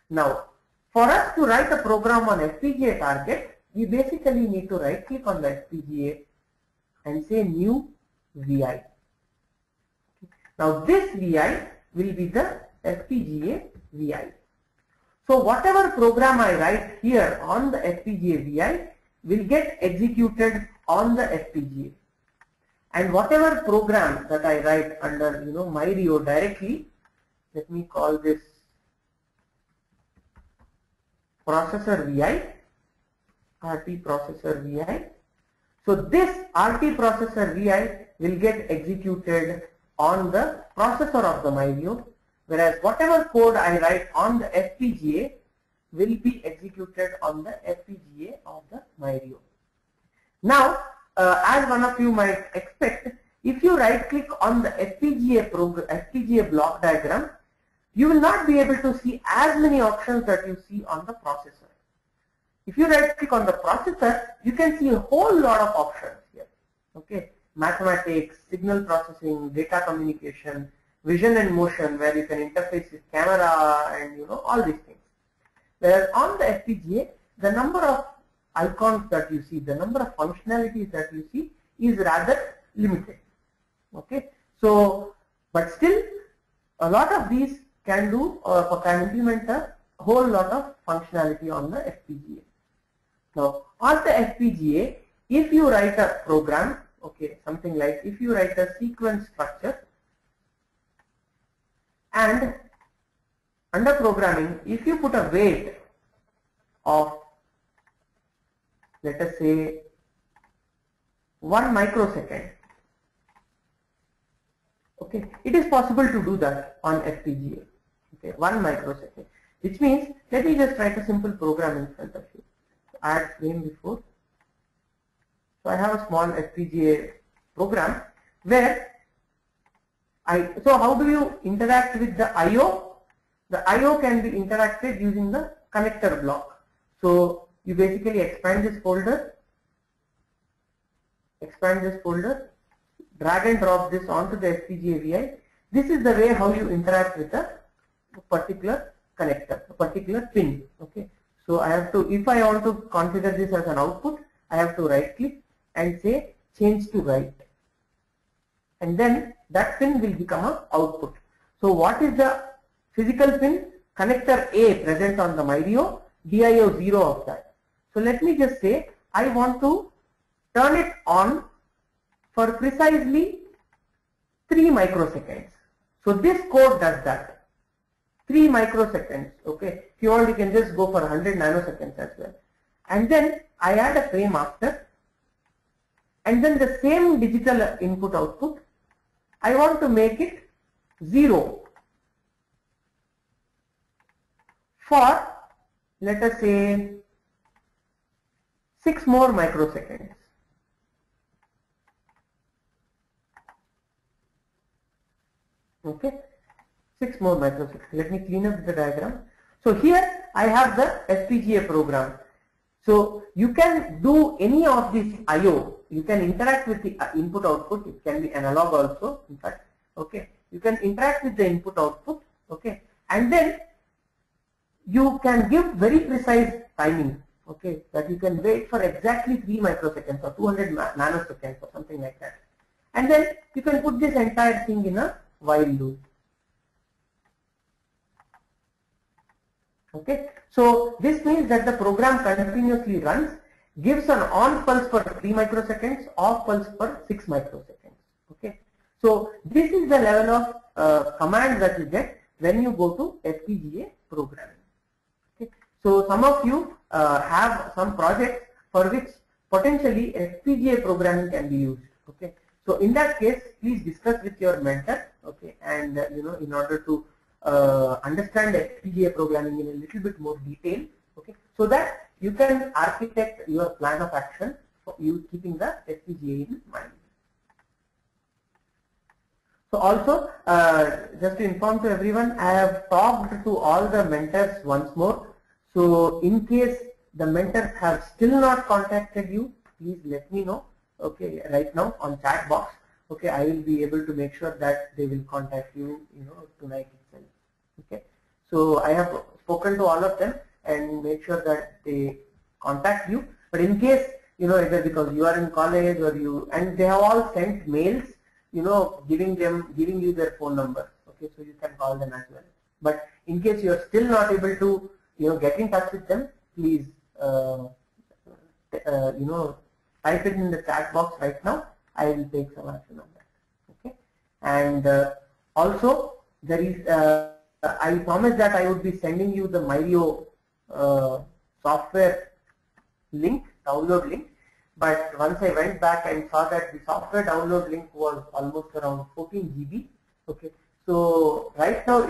Now, for us to write a program on FPGA target, we basically need to right click on the FPGA and say new VI. Now this VI will be the FPGA VI. So whatever program I write here on the FPGA VI will get executed on the FPGA, and whatever program that I write under myRIO directly, let me call this processor VI, RT processor VI. So this RT processor VI will get executed on the processor of the myRIO, whereas whatever code I write on the FPGA will be executed on the FPGA of the myRIO. Now, as one of you might expect, if you right click on the FPGA block diagram, you will not be able to see as many options that you see on the processor. If you right click on the processor, you can see a whole lot of options here. Okay, mathematics, signal processing, data communication, vision and motion, where you can interface with camera and all these things. Whereas on the FPGA, the number of icons that you see, the number of functionalities that you see is rather limited. Okay, so but still a lot of these can implement a whole lot of functionality on the FPGA. Now on the FPGA, if you write a program, okay, something like if you write a sequence structure, and under programming, if you put a weight of, let us say, 1 microsecond, okay, it is possible to do that on FPGA. Okay, 1 microsecond, which means, let me just write a simple program in front of you. Add frame before. So I have a small FPGA program where so how do you interact with the IO? The IO can be interacted using the connector block. So you basically expand this folder, drag and drop this onto the FPGA VI. This is the way how you interact with a particular connector, a particular pin. Okay, so I have to, if I want to configure this as an output, I have to right click and say change to write, and then that pin will become an output. So what is the physical pin? Connector A present on the myRIO, DIO 0 of that. So let me just say I want to turn it on for precisely 3 microseconds. So this code does that. 3 microseconds. Okay, if you want, you can just go for 100 nanoseconds as well. And then I add a frame after, and then the same digital input output, I want to make it 0 for, let us say, 6 more microseconds. Okay, 6 more microseconds. Let me clean up the diagram. So here I have the FPGA program. So you can do any of this IO. You can interact with the input output. It can be analog also, in fact. Okay, you can interact with the input output. Okay, and then you can give very precise timing. Okay, that you can wait for exactly 3 microseconds or 200 nanoseconds or something like that. And then you can put this entire thing in a while loop. Okay, so this means that the program continuously runs, gives an on pulse for 3 microseconds, off pulse for 6 microseconds. Okay, so this is the level of command that you get when you go to FPGA programming. Okay, so some of you have some projects for which potentially FPGA programming can be used. Okay, so in that case, please discuss with your mentor. Okay, and in order to understand FPGA programming in a little bit more detail. Okay, so that you can architect your plan of action for you keeping the FPGA in mind. So also, just to inform to everyone, I have talked to all the mentors once more. So in case the mentors have still not contacted you, please let me know. Okay, right now on chat box. Okay, I will be able to make sure that they will contact you, tonight itself. Okay, so I have spoken to all of them and make sure that they contact you. But in case, either because you are in college or and they have all sent mails, giving you their phone number. Okay, so you can call them as well. But in case you are still not able to, get in touch with them, please, type it in the chat box right now. I will take some action on that. Okay, and also there is I promised that I would be sending you the myRIO software link, download link. But once I went back and saw that the software download link was almost around 14 GB. Okay, so right now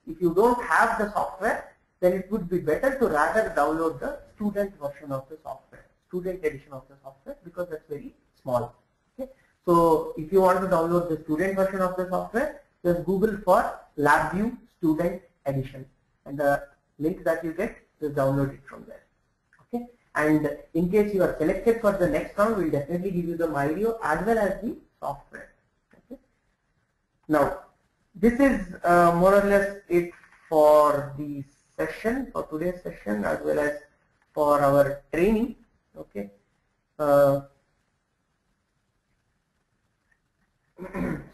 if you don't have the software, then it would be better to rather download the student version of the software, student edition of the software, because that's very small. Okay, so if you want to download the student version of the software, just Google for LabVIEW Student Edition, and the link that you get, just download it from there. Okay, and in case you are selected for the next round, we'll definitely give you the myRIO as well as the software. Okay, now this is more or less it for the session, for today's session, as well as for our training. Okay.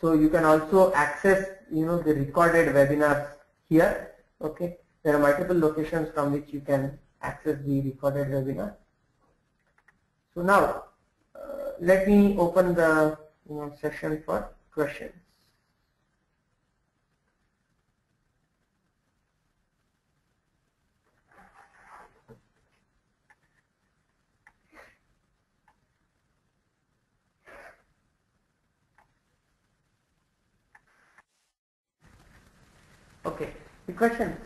So you can also access the recorded webinars here. Okay, there are multiple locations from which you can access the recorded webinar. So now let me open the session for questions. Okay, the questions.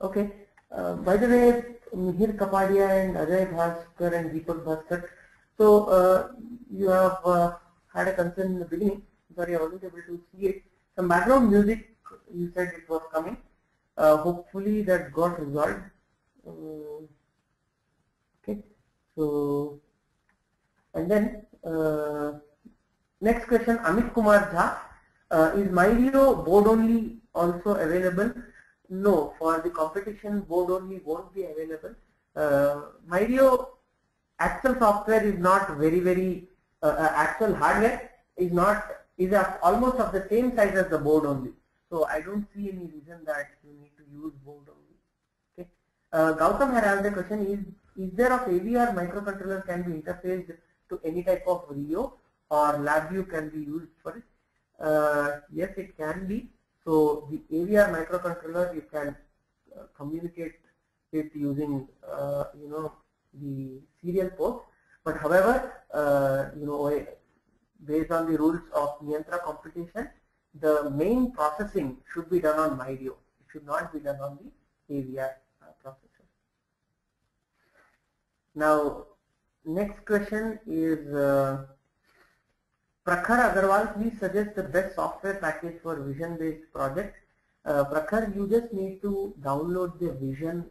Okay. By the way, Mihir Kapadia and Ajay Bhaskar and Deepak Bhaskar. So you have had a concern in the beginning. Sorry, I wasn't able to see it. Some background music, you said it was coming. Hopefully that got resolved. Okay. So, and then next question, Amit Kumar Jha. Is myRIO board only also available? No, for the competition, board only won't be available. myRIO actual software is not very actual hardware is almost of the same size as the board only. So I don't see any reason that you need to use board only. Okay. Gautam had asked the question: Is there of AVR microcontroller can be interfaced to any type of RIO, or LabVIEW can be used for it? Yes, it can be. So the AVR microcontroller, you can communicate it using the serial port. But however, based on the rules of NIYANTRA computation, the main processing should be done on myRIO. It should not be done on the AVR processor. Now, next question is Prakhar Agarwal, please suggest the best software package for vision-based project. Prakhar, you just need to download the vision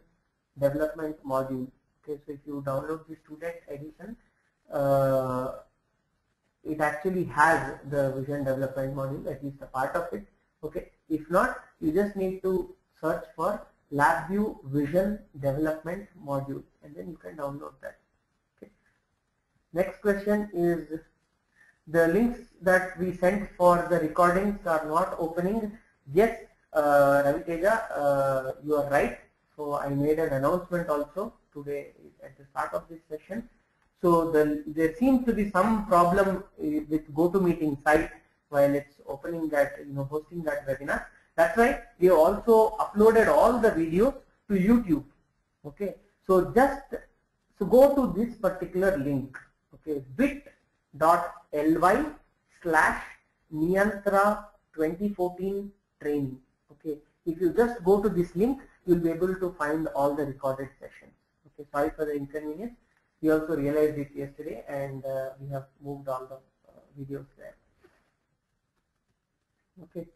development module. Okay, so if you download the student edition, it actually has the vision development module, at least a part of it. Okay, if not, you just need to search for LabVIEW Vision Development Module, and then you can download that. Okay. Next question is, the links that we sent for the recordings are not opening. Yes, Ravi Teja, you are right. So I made an announcement also today at the start of this session. So there seems to be some problem with GoToMeeting site while it's opening that, hosting that webinar. That's why we also uploaded all the videos to YouTube. Okay, so go to this particular link. Okay, bit.ly/NIYANTRA 2014 training. Okay, if you just go to this link, you'll be able to find all the recorded sessions. Okay, sorry for the inconvenience. We also realized it yesterday, and we have moved all the videos there. Okay.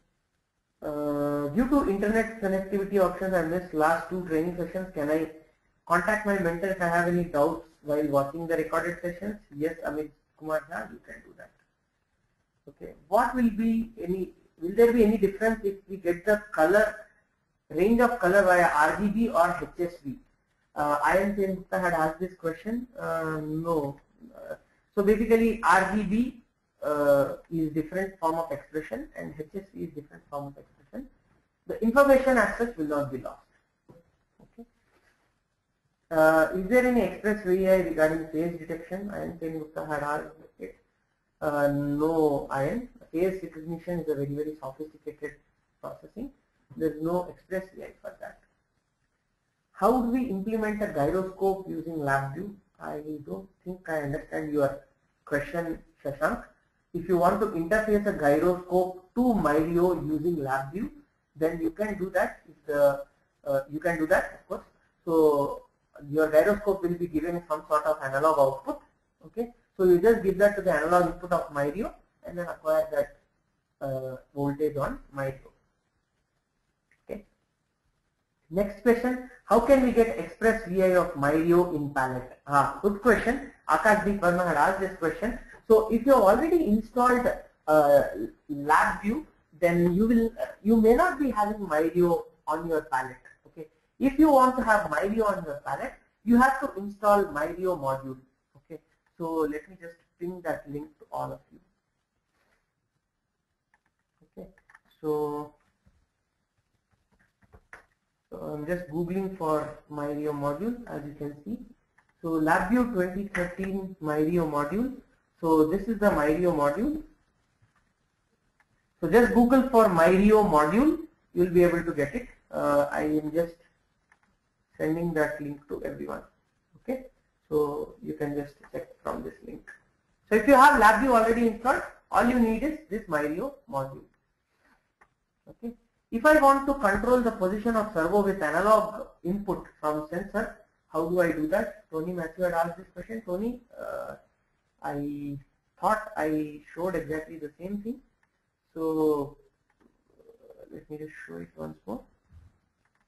Due to internet connectivity options, I missed last 2 training sessions. Can I contact my mentor if I have any doubts while watching the recorded sessions? Yes, Amit Kumar Jha, you can do that. Okay. Will there be any difference if we get the range of color via RGB or HSV? Ayan Gupta had asked this question. No. So basically RGB is different form of expression and HSV is different form of expression. The information as such will not be lost. Okay. Is there any express VI regarding phase detection? Ayan Gupta had asked it. No, Ayan. Phase recognition is a very, very sophisticated processing. There is no express VI for that. How do we implement a gyroscope using LabVIEW? I don't think I understand your question, Shashank. If you want to interface a gyroscope to myRIO using LabVIEW, then you can do that. You can do that, of course. So your gyroscope will be given some sort of analog output. Okay. So you just give that to the analog input of myRIO and then acquire that voltage on myRIO. Okay. Next question: how can we get express VI of myRIO in palette? Good question. Akashdeep Verma had asked this question. So if you have already installed LabVIEW, then you may not be having myRIO on your palette. Okay. If you want to have myRIO on your palette, you have to install myRIO module. Okay. So let me just ping that link to all of you. Okay. So I'm just googling for myRIO module, as you can see. So LabVIEW 2013 myRIO module. So this is the myRIO module. So just Google for myRIO module, you will be able to get it. I am just sending that link to everyone. Okay. So you can just check from this link. So if you have LabVIEW already installed, all you need is this myRIO module. Okay. If I want to control the position of servo with analog input from sensor, how do I do that? Tony Matthew had asked this question. Tony, I thought I showed exactly the same thing. So let me just show it once more.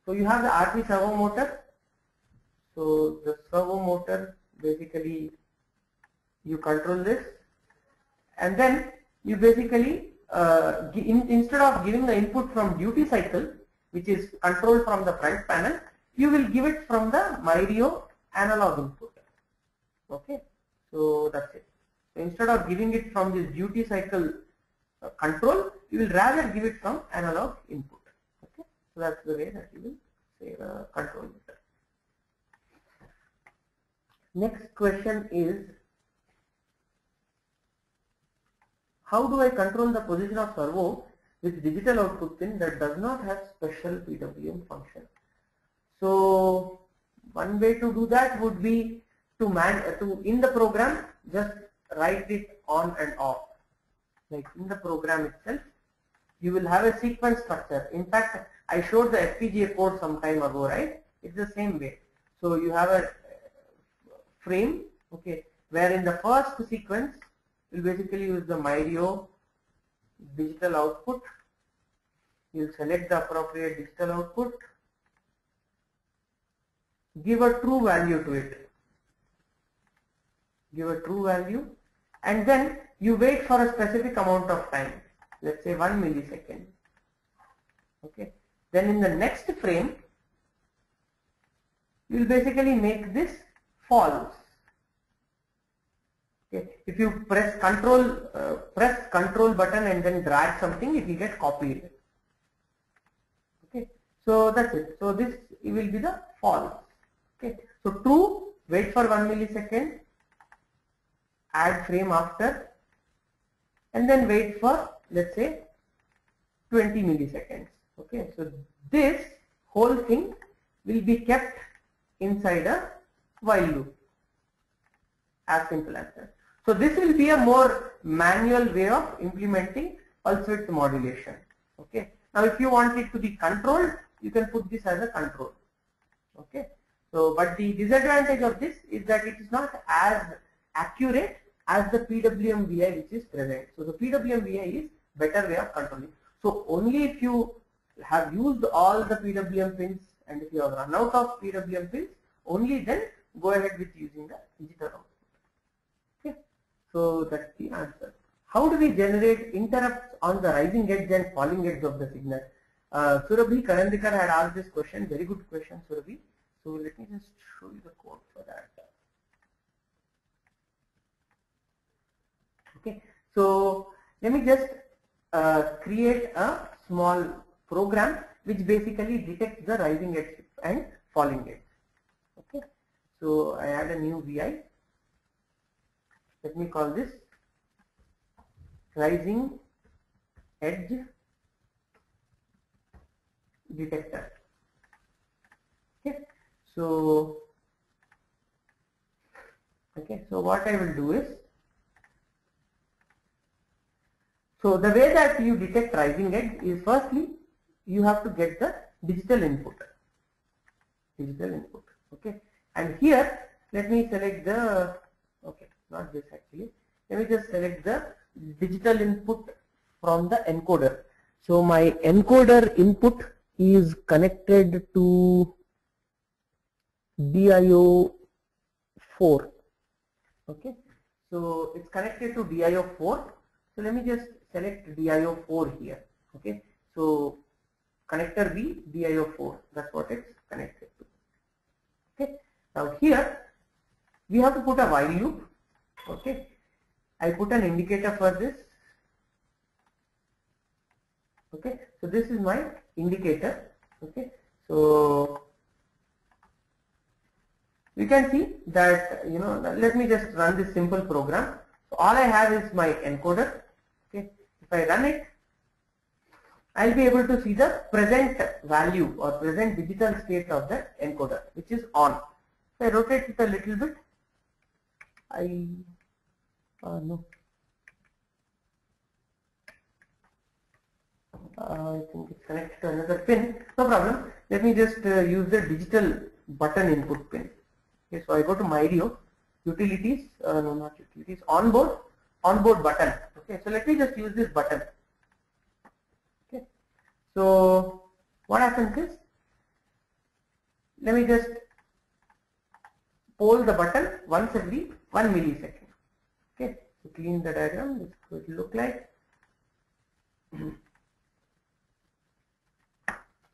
So you have the RC servo motor. So the servo motor, basically you control this, and then you basically instead of giving the input from duty cycle, which is controlled from the front panel, you will give it from the myRIO analog input. Okay, so that's it. So instead of giving it from this duty cycle control, you will rather give it from analog input. Okay, so that's the way that you will say the control method. Next question is, how do I control the position of servo with digital output pin that does not have special PWM function? So one way to do that would be to in the program just write it on and off. Like in the program itself, you will have a sequence structure. In fact, I showed the FPGA code some time ago, right? It's the same way. So you have a frame, okay, where in the first sequence you will basically use the myRIO digital output. You will select the appropriate digital output, give a true value to it, give a true value, and then you wait for a specific amount of time, let's say 1 millisecond. Okay, then in the next frame you will basically make this false. Okay. If you press control button and then drag something, it will get copied. Okay, so that's it. So this will be the false. Okay, so true, wait for 1 millisecond, add frame after, and then wait for, let's say, 20 milliseconds. Okay, so this whole thing will be kept inside a while loop. As simple as that. So this will be a more manual way of implementing pulse width modulation. Okay. Now if you want it to be controlled, you can put this as a control. Okay. So but the disadvantage of this is that it is not as accurate as the PWM VI which is present. So the PWM VI is better way of controlling. So only if you have used all the PWM pins and if you have run out of PWM pins, only then go ahead with using the digital output. Okay. So that's the answer. How do we generate interrupts on the rising edge and falling edge of the signal? Surabhi Karandikar had asked this question. Very good question, Surabhi. So let me just show you the code for that. Okay. So let me just create a small program which basically detects the rising edge and falling edge. Okay. So I add a new VI. Let me call this rising edge detector. Okay. So what I will do is, so the way that you detect rising edge is, firstly you have to get the digital input. Okay, and here let me select the, okay, not this actually, let me just select the digital input from the encoder. So my encoder input is connected to DIO 4. Okay, so it's connected to DIO 4. So let me just select DIO 4 here. Okay, so connector B, DIO 4, that's what it's connected to. Okay, now here we have to put a while loop. Okay, I put an indicator for this. Okay, so this is my indicator. Okay, so you can see that, let me just run this simple program. So all I have is my encoder. Okay, if I run it, I'll be able to see the present value or present digital state of the encoder, which is on. If I rotate it a little bit, no. I think it's connected to another pin. No problem. Let me just use the digital button input pin. Okay, so I go to myRIO, utilities, no, not utilities, onboard button. Okay, so let me just use this button. Okay, so what happens is, let me just poll the button once every 1 millisecond. Okay, so clean the diagram. This is what it will look like.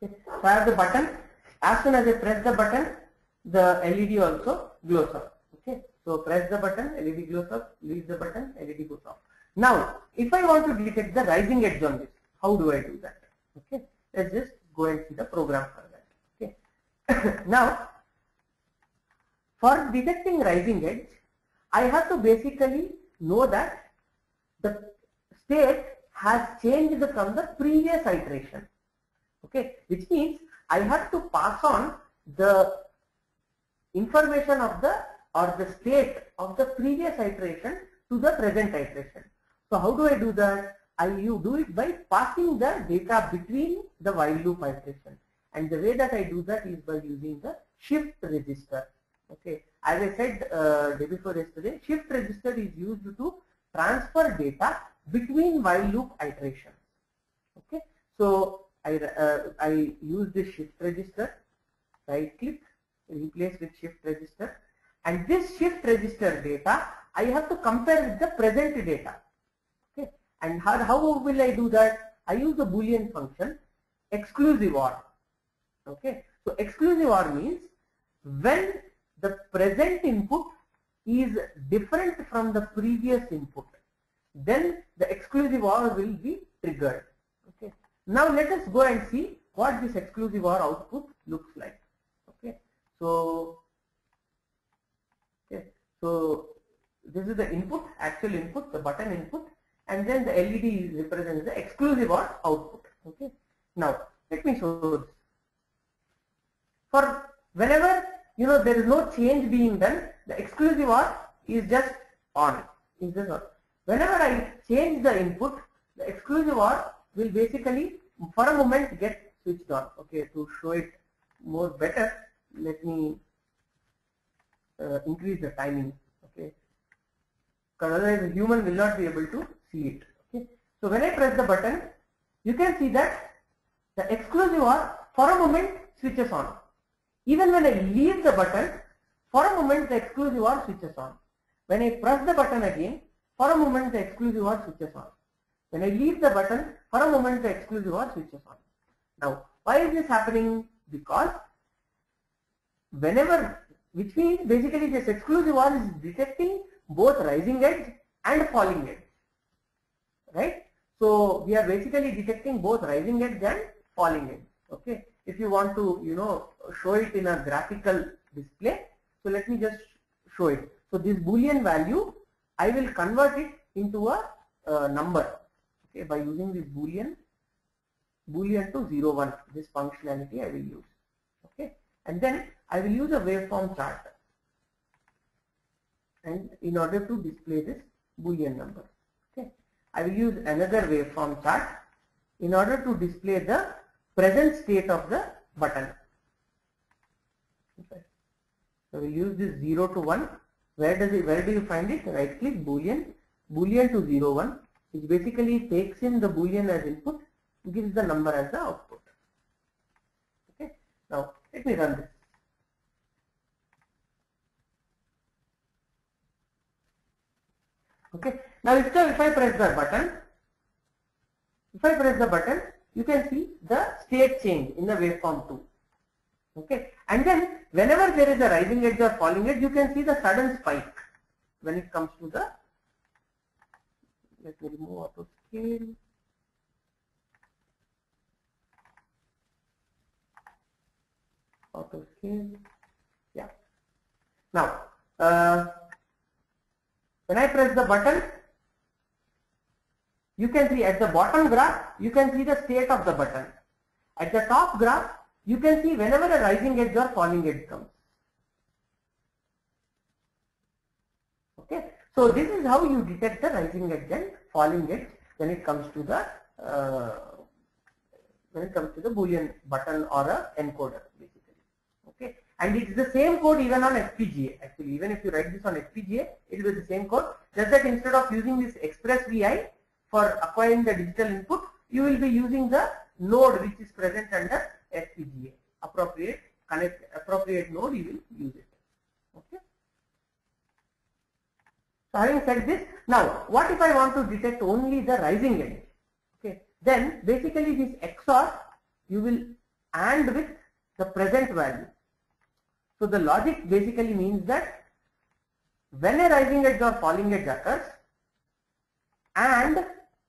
Okay, so I have the button. As soon as I press the button, the LED also glows up. Okay, so press the button, LED glows up, release the button, LED goes off. Now, if I want to detect the rising edge on this, how do I do that? Okay, let's just go and see the program for that. Okay, now for detecting rising edge, I have to basically know that the state has changed from the previous iteration. Okay, which means I have to pass on the information of the state of the previous iteration to the present iteration. So how do I do that? You do it by passing the data between the while loop iteration, and the way that I do that is by using the shift register. Okay, as I said day before yesterday, shift register is used to transfer data between while loop iterations. Okay, so I use this shift register, right click, replace with shift register, and this shift register data I have to compare with the present data. And how will I do that? I use the Boolean function exclusive OR. Okay, so exclusive OR means when the present input is different from the previous input, then the exclusive OR will be triggered. Okay, now let us go and see what this exclusive OR output looks like. Okay, so this is the input, actual input, the button input, and then the LED represents the exclusive OR output. Okay, now let me show this. For whenever there is no change being done, the exclusive OR is just on. Whenever I change the input, the exclusive OR will basically for a moment get switched on. Okay, to show it more better, let me increase the timing. Okay, because otherwise the human will not be able to see it. Okay, so when I press the button, you can see that the exclusive OR for a moment switches on. Even when I leave the button, for a moment the exclusive OR switches on. When I press the button again, for a moment the exclusive OR switches on. When I leave the button, for a moment the exclusive OR switches on. Now, why is this happening? Because which means basically this exclusive OR is detecting both rising edge and falling edge. Right? So we are basically detecting both rising edge and falling edge. Okay. If you want to show it in a graphical display, so let me just show it. So this Boolean value, I will convert it into a number. Okay, by using this Boolean to 0, 1. This functionality I will use. Okay, and then I will use a waveform chart, and in order to display this Boolean number. Okay, I will use another waveform chart in order to display the present state of the button. Okay. So we use this 0 to 1. Where do you find it? Right click Boolean to 0, 1, which basically takes in the Boolean as input, gives the number as the output. Okay. Now let me run this. Okay. Now if I press the button, you can see the state change in the waveform 2. Okay, and then whenever there is a rising edge or falling edge, you can see the sudden spike when it comes to the. Let me remove auto scale. Auto scale. Yeah. Now, when I press the button, you can see at the bottom graph, you can see the state of the button. At the top graph, you can see whenever a rising edge or falling edge comes. Okay, so this is how you detect the rising edge and falling edge when it comes to the Boolean button or a encoder basically. Okay, and it's the same code even on FPGA. Actually, even if you write this on FPGA, it will be the same code. Just that instead of using this express VI for acquiring the digital input, you will be using the node which is present under FPGA. Appropriate node, you will use it. Okay. So having said this, now what if I want to detect only the rising edge? Okay, then basically this XOR you will AND with the present value. So the logic basically means that when a rising edge or falling edge occurs, and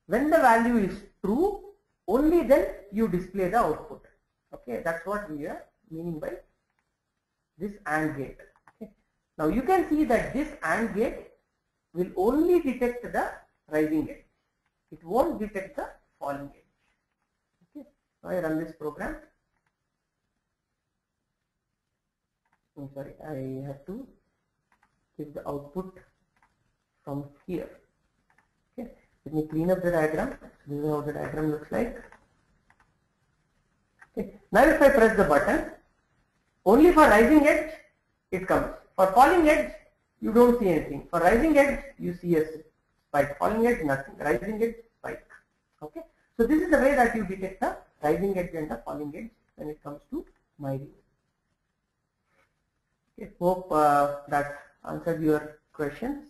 when the value is true, only then you display the output. Okay, that's what we are meaning by this AND gate. Okay. Now you can see that this AND gate will only detect the rising edge. It won't detect the falling edge. Okay. Now I run this program. I'm sorry, I have to give the output from here. Okay. Let me clean up the diagram. This is how the diagram looks like. Okay. Now if I press the button, only for rising edge it comes. For falling edge, you don't see anything. For rising edge, you see a spike. Falling edge, nothing. Rising edge, spike. Okay. So this is the way that you detect the rising edge and the falling edge when it comes to myRIO. Okay. Hope that answered your questions.